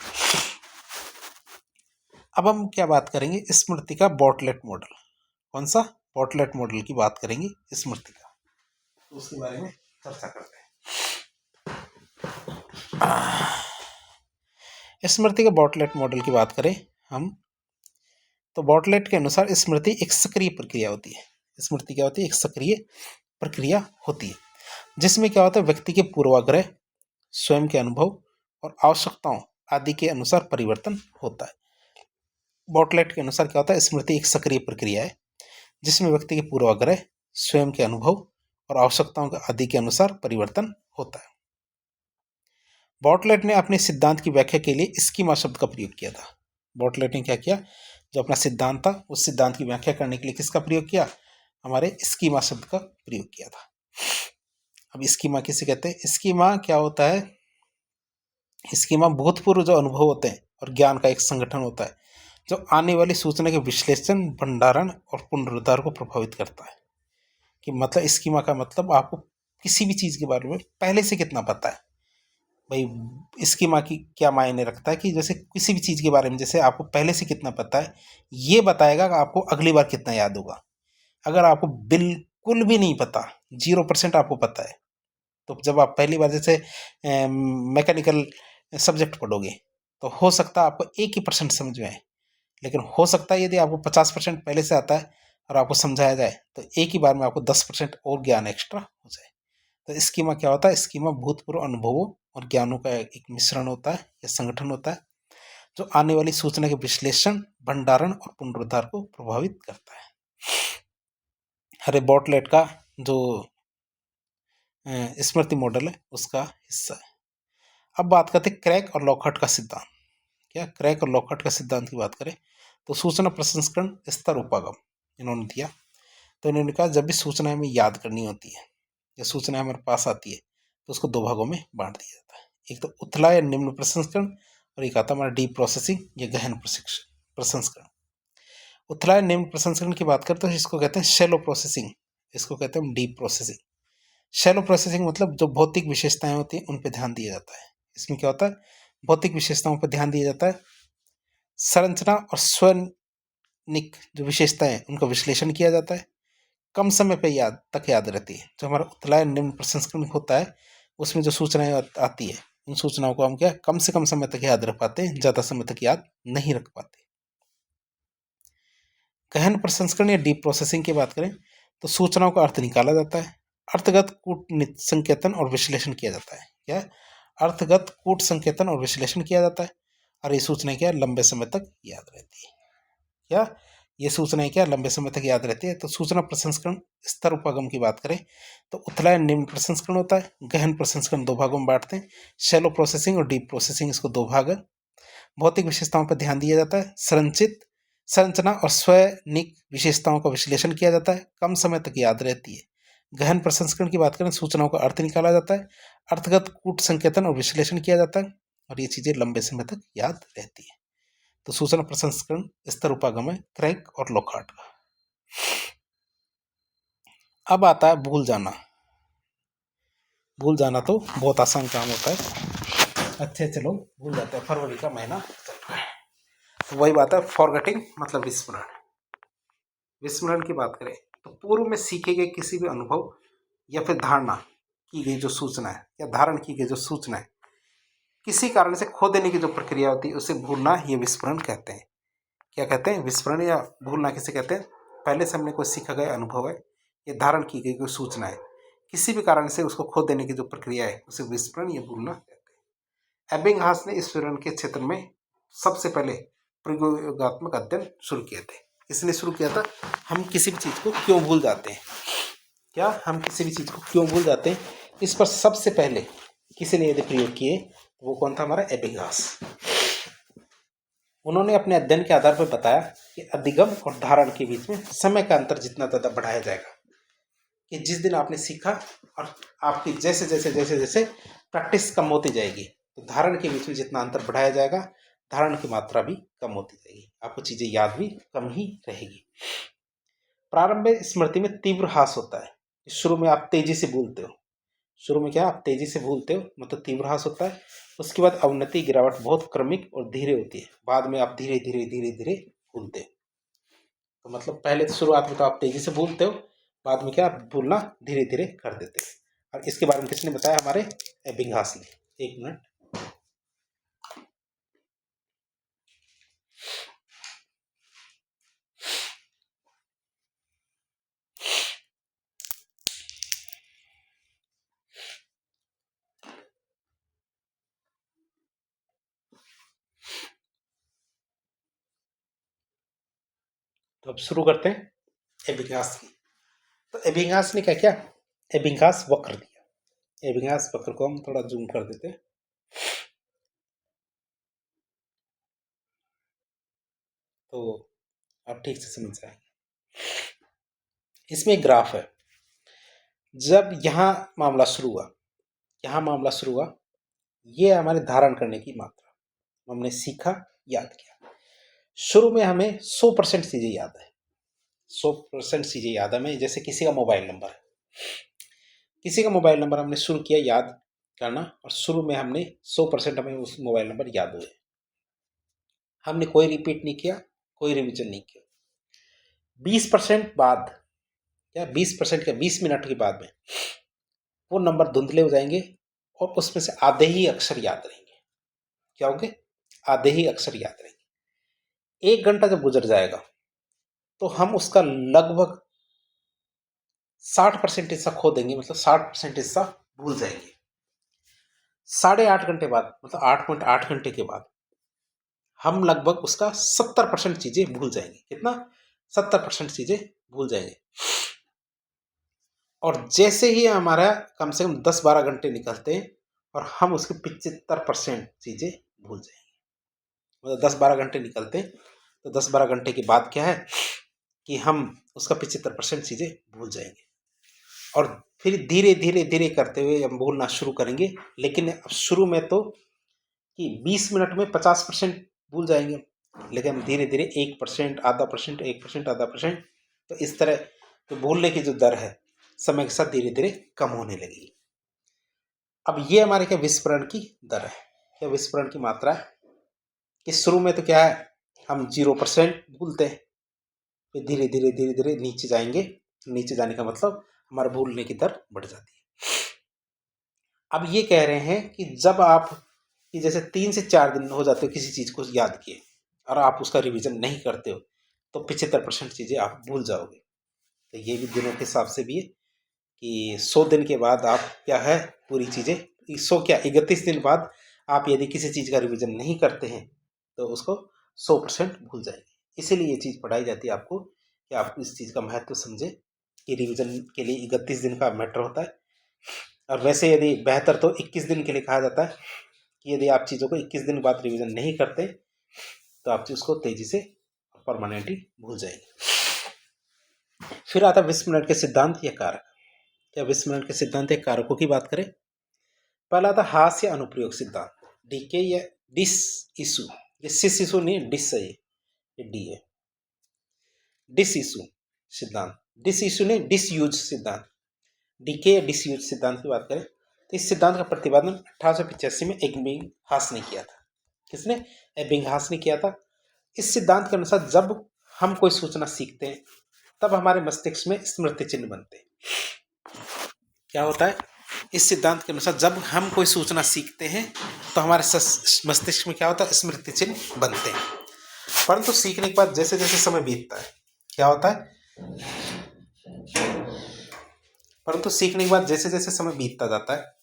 अब हम क्या बात करेंगे, स्मृति का बॉटलेट मॉडल। कौन सा? बॉटलेट मॉडल की बात करेंगे स्मृति का, तो उसके बारे में चर्चा करते हैं। स्मृति के बॉटलेट मॉडल की बात करें हम, तो बॉटलेट के अनुसार स्मृति एक सक्रिय प्रक्रिया होती है। स्मृति क्या होती है? एक सक्रिय प्रक्रिया होती है, जिसमें क्या होता है, व्यक्ति के पूर्वाग्रह, स्वयं के अनुभव और आवश्यकताओं आदि के अनुसार परिवर्तन होता है। बॉटलेट के अनुसार क्या होता है, स्मृति एक सक्रिय प्रक्रिया है जिसमें व्यक्ति के पूर्वाग्रह, स्वयं के अनुभव और आवश्यकताओं आदि के अनुसार परिवर्तन होता है। बॉटलेट ने अपने सिद्धांत की व्याख्या के लिए स्कीमा शब्द का प्रयोग किया था। बॉटलेट ने क्या किया, जो अपना सिद्धांत था उस सिद्धांत की व्याख्या करने के लिए किसका प्रयोग किया? हमारे स्कीमा शब्द का प्रयोग किया था। अब स्कीमा किसे कहते हैं? स्कीमा क्या होता है? स्कीमा भूतपूर्व जो अनुभव होते हैं और ज्ञान का एक संगठन होता है जो आने वाली सूचना के विश्लेषण, भंडारण और पुनरुद्धार को प्रभावित करता है। कि मतलब स्कीमा का मतलब आपको किसी भी चीज के बारे में पहले से कितना पता है। भाई स्कीमा की क्या मायने रखता है कि जैसे किसी भी चीज के बारे में जैसे आपको पहले से कितना पता है, ये बताएगा कि आपको अगली बार कितना याद होगा। अगर आपको बिल्कुल भी नहीं पता, 0% आपको पता है, तो जब आप पहली बार जैसे मैकेनिकल सब्जेक्ट पढ़ोगे तो हो सकता है आपको 1% समझ में आए, लेकिन हो सकता है यदि आपको 50% पहले से आता है और आपको समझाया जाए तो एक ही बार में आपको 10% और ज्ञान एक्स्ट्रा हो जाए। तो स्कीमा क्या होता है? स्कीमा भूतपूर्व अनुभवों और ज्ञानों का एक मिश्रण होता है या संगठन होता है जो आने वाली सूचना के विश्लेषण, भंडारण और पुनरुद्धार को प्रभावित करता है। हरे बॉटलेट का जो स्मृति मॉडल है उसका हिस्सा है। अब बात करते हैं क्रैक और लॉकहार्ट का सिद्धांत। क्या क्रैक और लॉकहार्ट का सिद्धांत की बात करें तो सूचना प्रसंस्करण स्तर उपागम इन्होंने दिया। तो इन्होंने कहा जब भी सूचना हमें याद करनी होती है या सूचना हमारे पास आती है तो उसको 2 भागों में बांट दिया जाता है। एक तो उथला या निम्न प्रसंस्करण और एक आता हमारा डीप प्रोसेसिंग या गहन प्रसंस्करण। उथला या निम्न प्रसंस्करण की बात करते हैं इसको कहते हैं शैलो प्रोसेसिंग, इसको कहते हैं डीप प्रोसेसिंग। शैलो प्रोसेसिंग मतलब जो भौतिक विशेषताएं होती हैं उन पर ध्यान दिया जाता है। इसमें क्या होता है? भौतिक विशेषताओं पर ध्यान दिया जाता है, संरचना और स्वनिक जो विशेषताएं हैं उनका विश्लेषण किया जाता है, कम समय पे याद रहती है। जो हमारा उथला निम्न प्रसंस्करण होता है उसमें जो सूचनाएं आती है उन सूचनाओं को हम क्या कम से कम समय तक याद रख पाते हैं, ज्यादा समय तक याद नहीं रख पाते। गहन प्रसंस्करण या डीप प्रोसेसिंग की बात करें तो सूचनाओं का अर्थ निकाला जाता है, अर्थगत कूट संकेतन और विश्लेषण किया जाता है। क्या? अर्थगत कूट संकेतन और विश्लेषण किया जाता है और ये सूचनाएं क्या लंबे समय तक याद रहती है। क्या ये सूचनाएं क्या लंबे समय तक याद रहती है? तो सूचना प्रसंस्करण स्तर उपागम की बात करें तो उथला या निम्न प्रसंस्करण होता है, गहन प्रसंस्करण 2 भागों में बांटते हैं, शैलो प्रोसेसिंग और डीप प्रोसेसिंग, इसको 2 भाग है। भौतिक विशेषताओं पर ध्यान दिया जाता है, संरचना और स्वनिक विशेषताओं का विश्लेषण किया जाता है, कम समय तक याद रहती है। गहन प्रसंस्करण की बात करें सूचनाओं का अर्थ निकाला जाता है, अर्थगत कूट संकेतन और विश्लेषण किया जाता है और ये चीजें लंबे समय तक याद रहती है। तो सूचना प्रसंस्करण स्तर उपागम है क्रैक और लॉकहार्ट का। अब आता है भूल जाना। भूल जाना तो बहुत आसान काम होता है, अच्छे चलो भूल जाते हैं, फरवरी का महीना चल रहा है तो वही बात है फॉरगेटिंग मतलब विस्मरण। विस्मरण की बात करें तो पूर्व में सीखे गए किसी भी अनुभव या फिर धारणा की गई जो सूचना है या धारण की गई जो सूचना है किसी कारण से खो देने की जो प्रक्रिया होती है उसे भूलना ये विस्मरण कहते हैं। क्या कहते हैं? विस्मरण या भूलना किसे कहते हैं? पहले से हमने कोई सीखा गया अनुभव है या धारण की गई कोई सूचना है किसी भी कारण से उसको खो देने की जो प्रक्रिया है उसे विस्मरण या भूलना कहते हैं। एबिंगहास ने इस विवरण के क्षेत्र में सबसे पहले प्रयोगात्मक अध्ययन शुरू किए थे। इसने शुरू किया था हम किसी भी चीज को क्यों भूल जाते हैं। क्या हम किसी भी चीज को क्यों भूल जाते हैं, इस पर सबसे पहले किसी ने यदि प्रयोग किए वो कौन था? हमारा एबिंगहास। उन्होंने अपने अध्ययन के आधार पर बताया कि अधिगम और धारण के बीच में समय का अंतर जितना ज़्यादा बढ़ाया जाएगा कि जिस दिन आपने सीखा और आपकी जैसे जैसे जैसे जैसे प्रैक्टिस कम होती जाएगी तो धारण के बीच में जितना अंतर बढ़ाया जाएगा धारण की मात्रा भी कम होती जाएगी, आपको चीज़ें याद भी कम ही रहेगी। प्रारंभ में स्मृति में तीव्र ह्रास होता है। शुरू में आप तेजी से भूलते हो, शुरू में क्या आप तेजी से भूलते हो, मतलब तीव्र ह्रास होता है। उसके बाद अवनति गिरावट बहुत क्रमिक और धीरे होती है, बाद में आप धीरे धीरे धीरे धीरे भूलते हो। तो मतलब पहले तो शुरुआत में तो आप तेजी से भूलते हो, बाद में क्या आप भूलना धीरे धीरे कर देते हो। और इसके बारे में किसने बताया? हमारे एबिंगहास ने। एक मिनट, तो अब शुरू करते हैं एबिंगहास की। तो एबिंगहास ने क्या किया? एबिंगहास वक्र दिया। एबिंगहास वक्र को हम थोड़ा जूम कर देते हैं, तो आप ठीक से समझ जाएंगे। इसमें एक ग्राफ है। जब यहाँ मामला शुरू हुआ, यहाँ मामला शुरू हुआ, ये हमारे धारण करने की मात्रा, हमने सीखा, याद किया। शुरू में हमें 100% चीज़ें याद है, 100% चीज़ें याद है हमें। जैसे किसी का मोबाइल नंबर है, किसी का मोबाइल नंबर हमने शुरू किया याद करना, और शुरू में हमने 100% हमें उस मोबाइल नंबर याद हुए। हमने कोई रिपीट नहीं किया, कोई रिवीजन नहीं किया। 20% बाद, क्या 20% क्या 20 मिनट के बाद में वो नंबर धुंधले हो जाएंगे और उसमें से आधे ही अक्षर याद रहेंगे। क्या होंगे? आधे ही अक्षर याद रहेंगे। 1 घंटा जब गुजर जाएगा तो हम उसका लगभग 60% हिस्सा खो देंगे, मतलब 60% हिस्सा भूल जाएंगे। 8.5 घंटे बाद, मतलब 8.8 घंटे के बाद हम लगभग उसका 70% चीजें भूल जाएंगे। कितना? 70% चीजें भूल जाएंगे। और जैसे ही हमारा कम से कम 10-12 घंटे निकलते हैं और हम उसके 75% चीजें भूल जाएंगे। मतलब 10-12 घंटे निकलते हैं तो 10-12 घंटे के बाद क्या है कि हम उसका 75% चीजें भूल जाएंगे। और फिर धीरे धीरे धीरे करते हुए हम भूलना शुरू करेंगे। लेकिन शुरू में तो कि 20 मिनट में 50% भूल जाएंगे, लेकिन हम धीरे धीरे 1%, आधा परसेंट, 1%, आधा परसेंट, तो इस तरह तो भूलने की जो दर है समय के साथ धीरे धीरे कम होने लगेगी। अब ये हमारे क्या विस्मरण की दर है, क्या विस्मरण की मात्रा है कि शुरू में तो क्या है हम 0% भूलते हैं, फिर धीरे धीरे धीरे धीरे नीचे जाएंगे। नीचे जाने का मतलब हमारा भूलने की दर बढ़ जाती है। अब ये कह रहे हैं कि जब आप कि जैसे 3 से 4 दिन हो जाते हो किसी चीज़ को याद किए और आप उसका रिवीजन नहीं करते हो तो 75% चीज़ें आप भूल जाओगे। तो ये भी दिनों के हिसाब से भी है कि 100 दिन के बाद आप क्या है पूरी चीज़ें 100 क्या 31 दिन बाद आप यदि किसी चीज़ का रिवीजन नहीं करते हैं तो उसको 100% भूल जाएंगे। इसीलिए ये चीज़ पढ़ाई जाती है आपको कि आप इस चीज़ का महत्व समझें कि रिवीजन के लिए 31 दिन का मैटर होता है। और वैसे यदि बेहतर तो 21 दिन के लिए कहा जाता है कि यदि आप चीज़ों को 21 दिन बाद रिवीजन नहीं करते तो आप उसको तेज़ी से परमानेंटली भूल जाएंगे। फिर आता विस्मरण के सिद्धांत या कारक। क्या विस्मरण के सिद्धांत या कारकों की बात करें? पहला था हास्य अनुप्रयोग सिद्धांत, डीके या डिस इशू। ये सिस इशू नहीं, डिस है, ये डी है। डिस इशू सिद्धांत, डिस इशू नहीं, डिस यूज सिद्धांत। डीके या डिस यूज सिद्धांत की बात करें तो इस सिद्धांत का प्रतिपादन 1885 में एबिंगहास ने किया था। किसने? एबिंगहास ने किया था। इस सिद्धांत के अनुसार जब हम कोई सूचना सीखते हैं तब हमारे मस्तिष्क में स्मृति चिन्ह बनते हैं। क्या होता है? इस सिद्धांत के अनुसार जब हम कोई सूचना सीखते हैं तो हमारे मस्तिष्क में क्या होता है? स्मृति चिन्ह बनते हैं। परंतु सीखने के बाद जैसे जैसे समय बीतता है क्या होता है? परंतु सीखने के बाद जैसे जैसे समय बीतता जाता है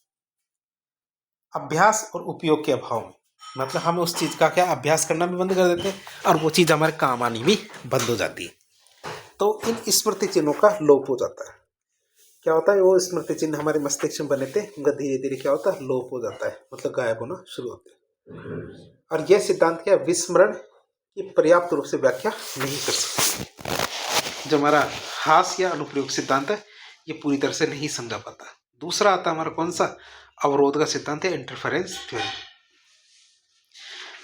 अभ्यास और उपयोग के अभाव में, मतलब हम उस चीज़ का क्या अभ्यास करना भी बंद कर देते हैं और वो चीज़ हमारे काम आनी भी बंद हो जाती है। तो इन स्मृति चिन्हों का लोप हो जाता है। क्या होता है? वो स्मृति चिन्ह हमारे मस्तिष्क में बने थे, उनका धीरे धीरे क्या होता है? लोप हो जाता है, मतलब गायब होना शुरू होते हैं। और यह सिद्धांत क्या विस्मरण की पर्याप्त रूप से व्याख्या नहीं कर सकती। जो हमारा हास्य या अनुप्रयोग सिद्धांत है ये पूरी तरह से नहीं समझा पाता। दूसरा आता है हमारा कौन सा? अवरोध का सिद्धांत है, इंटरफेरेंस थ्योरी।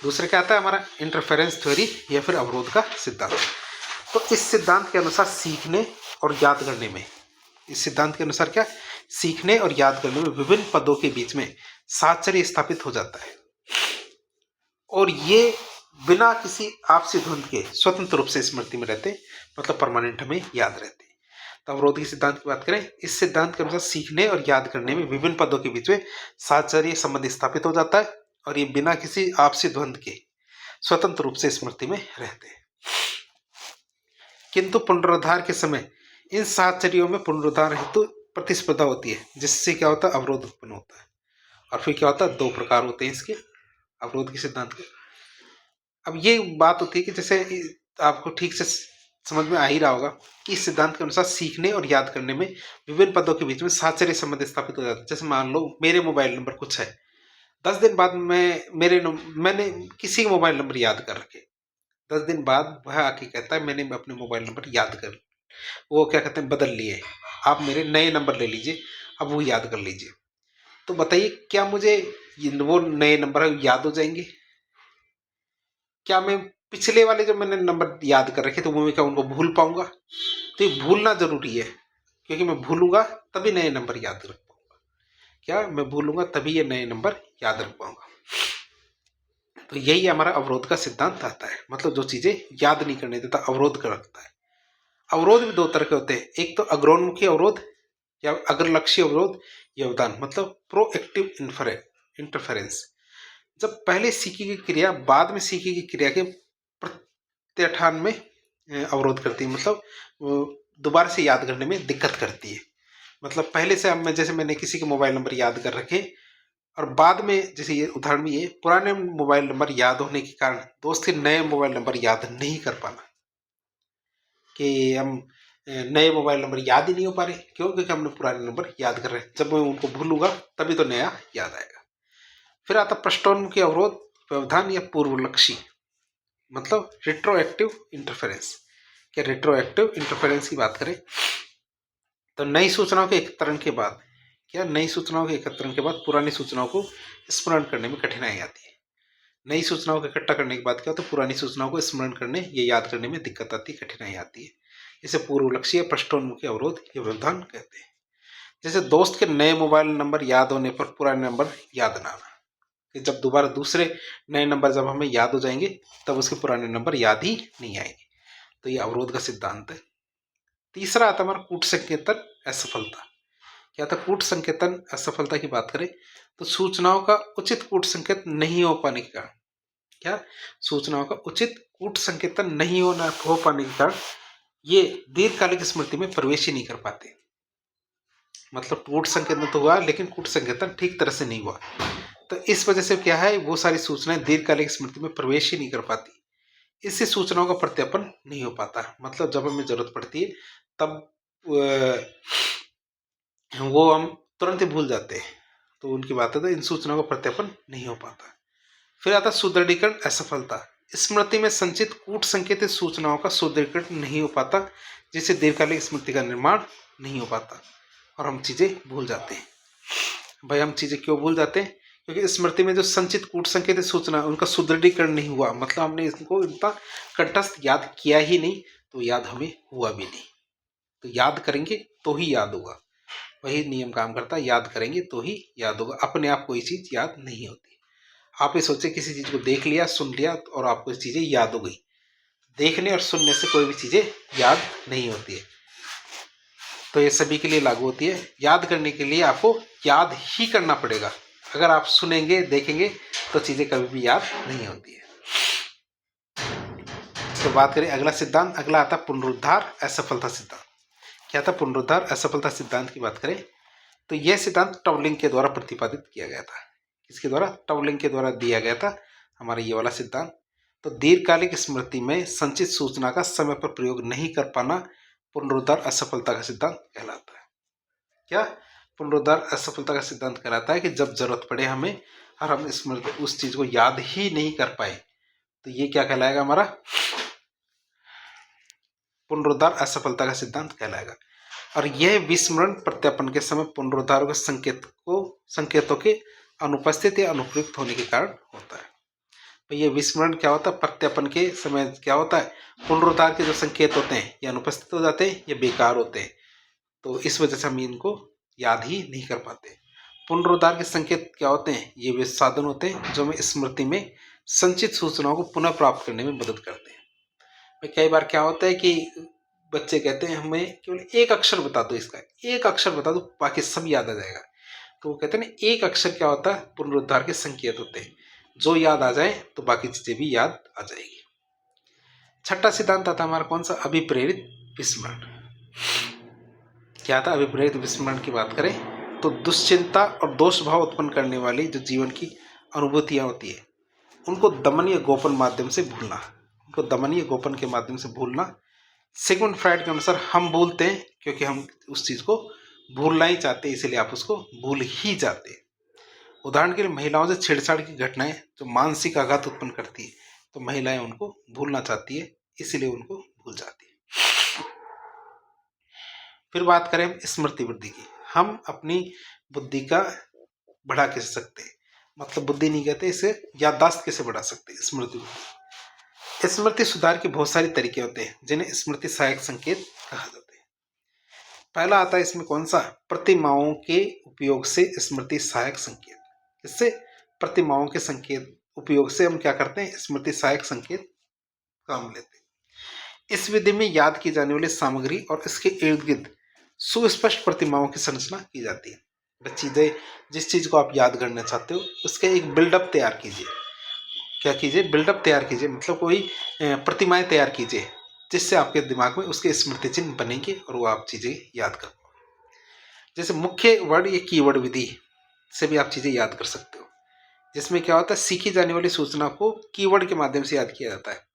दूसरा क्या आता है हमारा? इंटरफेरेंस थ्योरी या फिर अवरोध का सिद्धांत। तो इस सिद्धांत के अनुसार सीखने और याद करने में, इस सिद्धांत के अनुसार क्या, सीखने और याद करने में विभिन्न पदों के बीच में साहचर्य स्थापित हो जाता है और ये बिना किसी आपसी द्वंद के स्वतंत्र रूप से स्मृति में रहते, मतलब परमानेंट हमें याद रहते। तो अवरोध के सिद्धांत की बात करें, इस सिद्धांत के अनुसार सीखने और याद करने में विभिन्न पदों के बीच में साहचर्य संबंध स्थापित हो जाता है और ये बिना किसी आपसी द्वंद के स्वतंत्र रूप से स्मृति में रहते हैं। किंतु पुनरुद्धार के समय इन साहचर्यों में पुनरुद्धार हेतु प्रतिस्पर्धा होती है, जिससे क्या होता है, अवरोध उत्पन्न होता है। और फिर क्या होता है, दो प्रकार होते हैं इसके अवरोध के सिद्धांत के। अब ये बात होती है कि जैसे आपको ठीक से समझ में आ ही रहा होगा कि इस सिद्धांत के अनुसार सीखने और याद करने में विभिन्न पदों के बीच में साहचर्य संबंध स्थापित हो जाता है। जैसे मान लो मेरे मोबाइल नंबर कुछ है, 10 दिन बाद मैंने किसी के मोबाइल नंबर याद कर रखे, 10 दिन बाद वह आके कहता है मैंने अपने मोबाइल नंबर याद कर, वो क्या कहते हैं, बदल लिए, आप मेरे नए नंबर ले लीजिए, अब वो याद कर लीजिए। तो बताइए क्या मुझे वो नए नंबर याद हो जाएंगे? क्या मैं पिछले वाले जो मैंने नंबर याद कर रखे थे वो मैं क्या उनको भूल पाऊंगा? तो ये भूलना जरूरी है, क्योंकि मैं भूलूंगा तभी नए नंबर याद रख पाऊंगा। क्या मैं भूलूंगा तभी ये नए नंबर याद रख पाऊंगा। तो यही हमारा अवरोध का सिद्धांत आता है, मतलब जो चीजें याद नहीं करने देता, अवरोध कर रखता है। अवरोध भी दो तरह के होते हैं, एक तो अग्रोन्मुखी अवरोध या अग्रलक्षी अवरोध, व्यवधान मतलब प्रोएक्टिव इंटरफेरेंस। जब पहले सीखी गई क्रिया बाद में सीखी गई क्रिया के प्रत्याठान में अवरोध करती है, मतलब दोबारा से याद करने में दिक्कत करती है। मतलब पहले से अब जैसे मैंने किसी के मोबाइल नंबर याद कर रखे और बाद में, जैसे ये उदाहरण में, ये पुराने मोबाइल नंबर याद होने के कारण दोस्त के नए मोबाइल नंबर याद नहीं कर पाना, कि हम नए मोबाइल नंबर याद ही नहीं हो पा रहे, क्यों? क्योंकि हमने पुराने नंबर याद कर रहे हैं। जब मैं उनको भूलूंगा तभी तो नया याद आएगा। फिर आता पृष्ठोन्मुखी अवरोध, व्यवधान या पूर्वलक्षी, मतलब रिट्रोएक्टिव इंटरफेरेंस। क्या रिट्रोएक्टिव इंटरफेरेंस की बात करें तो नई सूचनाओं के एकत्रीकरण के बाद, क्या नई सूचनाओं के एकत्रीकरण के बाद पुरानी सूचनाओं को स्मरण करने में कठिनाई आती है। नई सूचनाओं को इकट्ठा करने के बाद क्या होता है, पुरानी सूचनाओं को स्मरण करने या याद करने में दिक्कत आती है, कठिनाई आती है। इसे पूर्वलक्षी या पृष्ठोन्मुखी अवरोध या व्यवधान कहते हैं। जैसे दोस्त के नए मोबाइल नंबर याद होने पर पुराने नंबर याद ना आना, कि जब दोबारा दूसरे नए नंबर जब हमें याद हो जाएंगे तब उसके पुराने नंबर याद ही नहीं आएंगे। तो ये अवरोध का सिद्धांत है। तीसरा आता हमारा कूट संकेतन असफलता। क्या था? कूट संकेतन असफलता की बात करें तो सूचनाओं का उचित कूट संकेत नहीं हो पाने के कारण, क्या सूचनाओं का उचित कूट संकेतन नहीं हो पाने के कारण ये दीर्घकालिक स्मृति में प्रवेश ही नहीं कर पाते। मतलब कूट संकेतन तो हुआ लेकिन कूट संकेतन ठीक तरह से नहीं हुआ, तो इस वजह से क्या है, वो सारी सूचनाएं दीर्घकालिक स्मृति में प्रवेश ही नहीं कर पाती। इससे सूचनाओं का प्रत्यापन नहीं हो पाता, मतलब जब हमें जरूरत पड़ती है तब वो हम तुरंत ही भूल जाते हैं। तो उनकी बात है तो इन सूचनाओं का प्रत्यापन नहीं हो पाता। फिर आता सुदृढ़ीकरण असफलता। स्मृति में संचित कूट संकेतित सूचनाओं का सुदृढ़ीकरण नहीं हो पाता, जिससे दीर्घकालिक स्मृति का निर्माण नहीं हो पाता और हम चीजें भूल जाते हैं। भाई हम चीजें क्यों भूल जाते हैं? क्योंकि स्मृति में जो संचित कूट संकेतित सूचना उनका सुदृढ़ीकरण नहीं हुआ, मतलब हमने इसको इतना कंठस्थ याद किया ही नहीं, तो याद हमें हुआ भी नहीं। तो याद करेंगे तो ही याद होगा, वही नियम काम करता है, याद करेंगे तो ही याद होगा। अपने आप कोई चीज याद नहीं होती। आप ये सोचे किसी चीज को देख लिया, सुन लिया और आपको चीजें याद हो गई, देखने और सुनने से कोई भी चीजें याद नहीं होती है। तो ये सभी के लिए लागू होती है। याद करने के लिए आपको याद ही करना पड़ेगा, अगर आप सुनेंगे देखेंगे तो चीजें कभी भी याद नहीं होती है। तो बात करें अगला सिद्धांत, अगला आता पुनरुद्धार असफलता सिद्धांत। क्या था? पुनरुद्धार असफलता सिद्धांत की बात करें तो यह सिद्धांत टॉवलिंग के द्वारा प्रतिपादित किया गया था। किसके द्वारा? टॉवलिंग के द्वारा दिया गया था हमारा ये वाला सिद्धांत। तो दीर्घकालिक स्मृति में संचित सूचना का समय पर प्रयोग नहीं कर पाना पुनरुद्धार असफलता का सिद्धांत कहलाता है। क्या? पुनरुद्धार असफलता का सिद्धांत कहलाता है कि जब जरूरत पड़े हमें और हम स्मृति उस चीज को याद ही नहीं कर पाए, तो ये क्या कहलाएगा? हमारा पुनरुद्धार असफलता का सिद्धांत कहलाएगा। और यह विस्मरण प्रत्यापन के समय पुनरुद्धार के संकेतों के अनुपस्थित या अनुपयुक्त होने के कारण होता है। तो ये विस्मरण क्या होता है, प्रत्यर्पण के समय क्या होता है, पुनरुद्धार के जो संकेत होते हैं ये अनुपस्थित हो जाते हैं, ये बेकार होते हैं। तो इस वजह से हम इनको याद ही नहीं कर पाते। पुनरुद्धार के संकेत क्या होते हैं, ये वे साधन होते हैं जो हमें स्मृति में संचित सूचनाओं को पुनः प्राप्त करने में मदद करते हैं। कई बार क्या होता है कि बच्चे कहते हैं हमें केवल एक अक्षर बता दो, इसका एक अक्षर बता दो बाकी सब याद आ जाएगा। तो वो कहते हैं ना, एक अक्षर क्या होता है, पुनरुद्धार के संकेत होते हैं, जो याद आ जाए तो बाकी चीजें भी याद आ जाएगी। छठा सिद्धांत आता हमारा कौन सा, अभिप्रेरित विस्मरण। क्या था, अभिप्रेरित विस्मरण की बात करें तो दुश्चिंता और दोष भाव उत्पन्न करने वाली जो जीवन की अनुभूतियां होती है उनको दमन या गोपन माध्यम से भूलना, उनको दमन या गोपन के माध्यम से भूलना। सिगमंड फ्राइड के अनुसार हम भूलते हैं क्योंकि हम उस चीज को भूलना ही चाहते हैं, इसीलिए आप उसको भूल ही जाते हैं। उदाहरण के लिए महिलाओं से छेड़छाड़ की घटनाएं जो मानसिक आघात उत्पन्न करती है, तो महिलाएं उनको भूलना चाहती है, इसीलिए उनको भूल जाती है। फिर बात करें स्मृति वृद्धि की, हम अपनी बुद्धि का बढ़ा कैसे सकते हैं, मतलब बुद्धि नहीं कहते, इसे याददाश्त कैसे बढ़ा सकते हैं, स्मृति वृद्धि। स्मृति सुधार के बहुत सारे तरीके होते हैं जिन्हें स्मृति सहायक संकेत कहा जाता है। पहला आता है इसमें कौन सा, प्रतिमाओं के उपयोग से स्मृति सहायक संकेत। इससे प्रतिमाओं के संकेत उपयोग से हम क्या करते हैं, स्मृति सहायक संकेत काम लेते हैं। इस विधि में याद की जाने वाली सामग्री और इसके इर्द गिर्द सुस्पष्ट प्रतिमाओं की संरचना की जाती है। चीजें, जिस चीज को आप याद करना चाहते हो उसका एक बिल्डअप तैयार कीजिए। क्या कीजिए, बिल्डअप तैयार कीजिए, मतलब कोई प्रतिमाएं तैयार कीजिए जिससे आपके दिमाग में उसके स्मृति चिन्ह बनेंगे और वो आप चीजें याद कर पाओगे। जैसे मुख्य वर्ड या कीवर्ड विधि से भी आप चीजें याद कर सकते हो, जिसमें क्या होता है, सीखी जाने वाली सूचना को कीवर्ड के माध्यम से याद किया जाता है।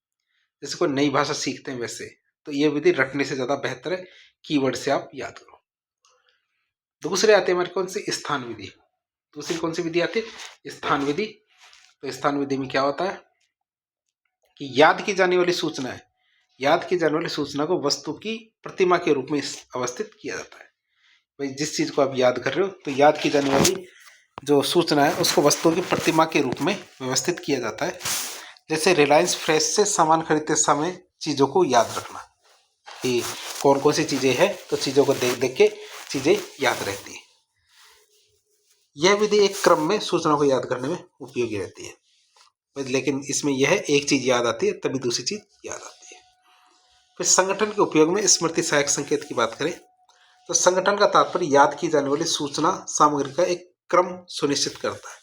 जैसे कोई नई भाषा सीखते हैं वैसे, तो ये विधि रटने से ज्यादा बेहतर है, कीवर्ड से आप याद करो। दूसरे आते हैं हमारे कौन सी, स्थान विधि। दूसरी कौन सी विधि आती है, स्थान विधि। तो स्थान विधि में क्या होता है कि याद की जाने वाली सूचना है, याद की जाने वाली सूचना को वस्तु की प्रतिमा के रूप में अवस्थित किया जाता है। भाई जिस चीज को आप याद कर रहे हो, तो याद की जाने वाली जो सूचना है उसको वस्तु की प्रतिमा के रूप में व्यवस्थित किया जाता है। जैसे रिलायंस फ्रेश से सामान खरीदते समय चीजों को याद रखना कि कौन कौन सी चीजें हैं, तो चीजों को देख देख के चीजें याद रहती है। यह विधि एक क्रम में सूचना को याद करने में उपयोगी रहती है, लेकिन इसमें यह है एक चीज याद आती है तभी दूसरी चीज याद आती है। फिर संगठन के उपयोग में स्मृति सहायक संकेत की बात करें तो संगठन का तात्पर्य याद की जाने वाली सूचना सामग्री का एक क्रम सुनिश्चित करता है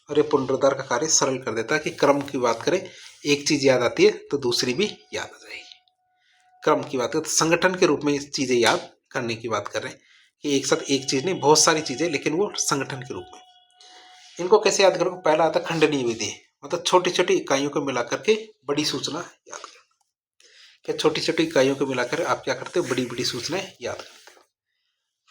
और ये पुनरुद्धार का कार्य सरल कर देता है। कि क्रम की बात करें, एक चीज याद आती है तो दूसरी भी याद आ जाएगी। क्रम की बात करें तो संगठन के रूप में चीजें याद करने की बात कर रहे हैं कि एक साथ एक चीज नहीं, बहुत सारी चीजें, लेकिन वो संगठन के रूप में। इनको कैसे याद करोगे, पहला आता खंडनीय विधि, मतलब छोटी छोटी इकाइयों को मिलाकर के बड़ी सूचना याद करना। क्या छोटी छोटी इकाइयों को मिलाकर आप क्या करते हो, बड़ी बड़ी सूचनाएं याद करते हो।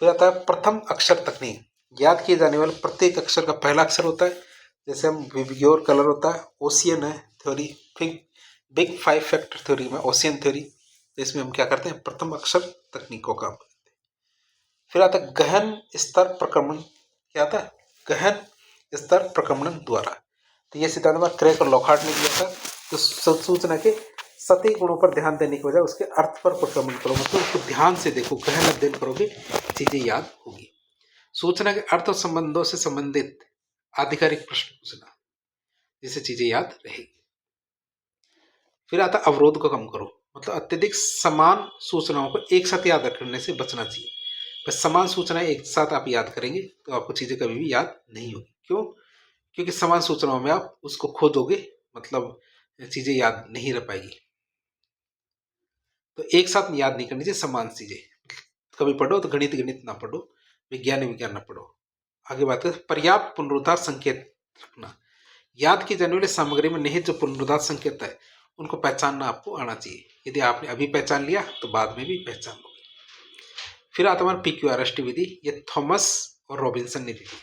फिर आता है प्रथम अक्षर तकनीक। याद किए जाने वाले प्रत्येक अक्षर का पहला अक्षर होता है। जैसे हम विबिग्योर कलर होता है, ओशियन है थ्योरी, फिर बिग 5 फैक्टर थ्योरी में ओशियन थ्योरी, तो इसमें हम क्या करते हैं, प्रथम अक्षर तकनीकों का। फिर आता है गहन स्तर प्रक्रमण। क्या आता है, गहन स्तर प्रक्रमण द्वारा। तो ये सिद्धांत क्रैक और लॉकहार्ट ने दिया था। तो सूचना के सतही गुणों पर ध्यान देने के बजाय उसके अर्थ पर प्रक्रमण करो, मतलब उसको ध्यान से देखो, गहन अध्ययन करोगे, चीजें याद होगी। सूचना के अर्थ और संबंधों से संबंधित आधिकारिक प्रश्न पूछना, जिससे चीजें याद रहेगी। फिर आता अवरोध को कम करो, मतलब अत्यधिक समान सूचनाओं को एक साथ याद करने से बचना चाहिए। बस समान सूचनाएं एक साथ आप याद करेंगे तो आपको चीजें कभी भी याद नहीं होगी। क्यों, क्योंकि समान सूचनाओं में आप उसको खो दोगे, मतलब चीजें याद नहीं रह पाएगी। तो एक साथ याद नहीं करनी चाहिए समान चीजें। कभी पढ़ो तो गणित गणित ना पढ़ो, विज्ञान विज्ञान ना पढ़ो। आगे बात करें पर्याप्त पुनरुद्धार संकेत रखना। याद की जाने वाली सामग्री में निहित जो पुनरुद्धार संकेत है उनको पहचानना आपको आना चाहिए। यदि आपने अभी पहचान लिया तो बाद में भी पहचान लोगे। फिर आता हमारा PQRST विधि। ये थॉमस और रॉबिन्सन ने दी थी।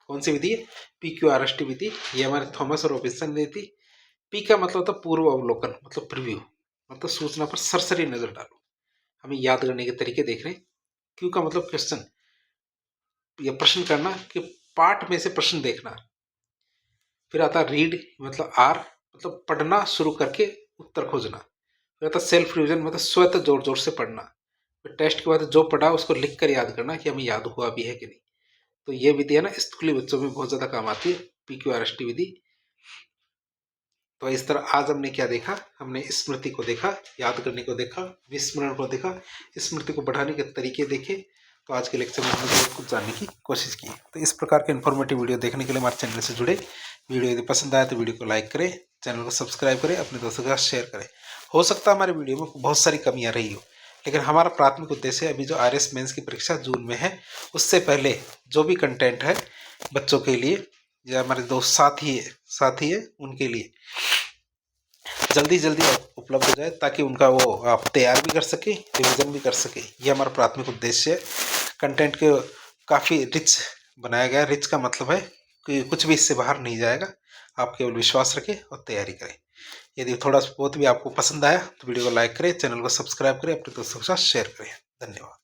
कौन सी विधि है, PQRST विधि। ये हमारे थॉमस और रॉबिन्सन ने दी थी। पी का मतलब होता है पूर्व अवलोकन, मतलब प्रीव्यू, मतलब सूचना पर सरसरी नजर डालो। हमें याद करने के तरीके देख रहे हैं। क्यू का मतलब क्वेश्चन, या प्रश्न करना, कि पाठ में से प्रश्न देखना। फिर आता रीड, मतलब आर, मतलब पढ़ना शुरू करके उत्तर खोजना। फिर आता सेल्फ रिविजन, मतलब स्वतः जोर जोर से पढ़ना। फिर टेस्ट के बाद जो पढ़ा उसको लिख कर याद करना कि हमें याद हुआ भी है कि नहीं। तो ये विधि है ना, स्कूली बच्चों में बहुत ज़्यादा काम आती है, PQRST विधि। तो इस तरह आज हमने क्या देखा, हमने स्मृति को देखा, याद करने को देखा, विस्मरण को देखा, स्मृति को बढ़ाने के तरीके देखे। तो आज के लेक्चर में हमने बहुत कुछ जानने की कोशिश की। तो इस प्रकार के इन्फॉर्मेटिव वीडियो देखने के लिए हमारे चैनल से जुड़े। वीडियो यदि पसंद आए तो वीडियो को लाइक करें, चैनल को सब्सक्राइब करें, अपने दोस्तों के साथ शेयर करें। हो सकता है हमारे वीडियो में बहुत सारी कमियां रही हो, लेकिन हमारा प्राथमिक उद्देश्य अभी जो RS मेंस की परीक्षा जून में है, उससे पहले जो भी कंटेंट है बच्चों के लिए या हमारे दोस्त साथी है उनके लिए जल्दी जल्दी उपलब्ध हो जाए, ताकि उनका वो आप तैयार भी कर सके, रिविज़न भी कर सके। ये हमारा प्राथमिक उद्देश्य है। कंटेंट के काफ़ी रिच बनाया गया। रिच का मतलब है कि कुछ भी इससे बाहर नहीं जाएगा। आप केवल विश्वास रखें और तैयारी करें। यदि थोड़ा बहुत भी आपको पसंद आया तो वीडियो को लाइक करें, चैनल को सब्सक्राइब करें, अपने दोस्तों के साथ शेयर करें। धन्यवाद।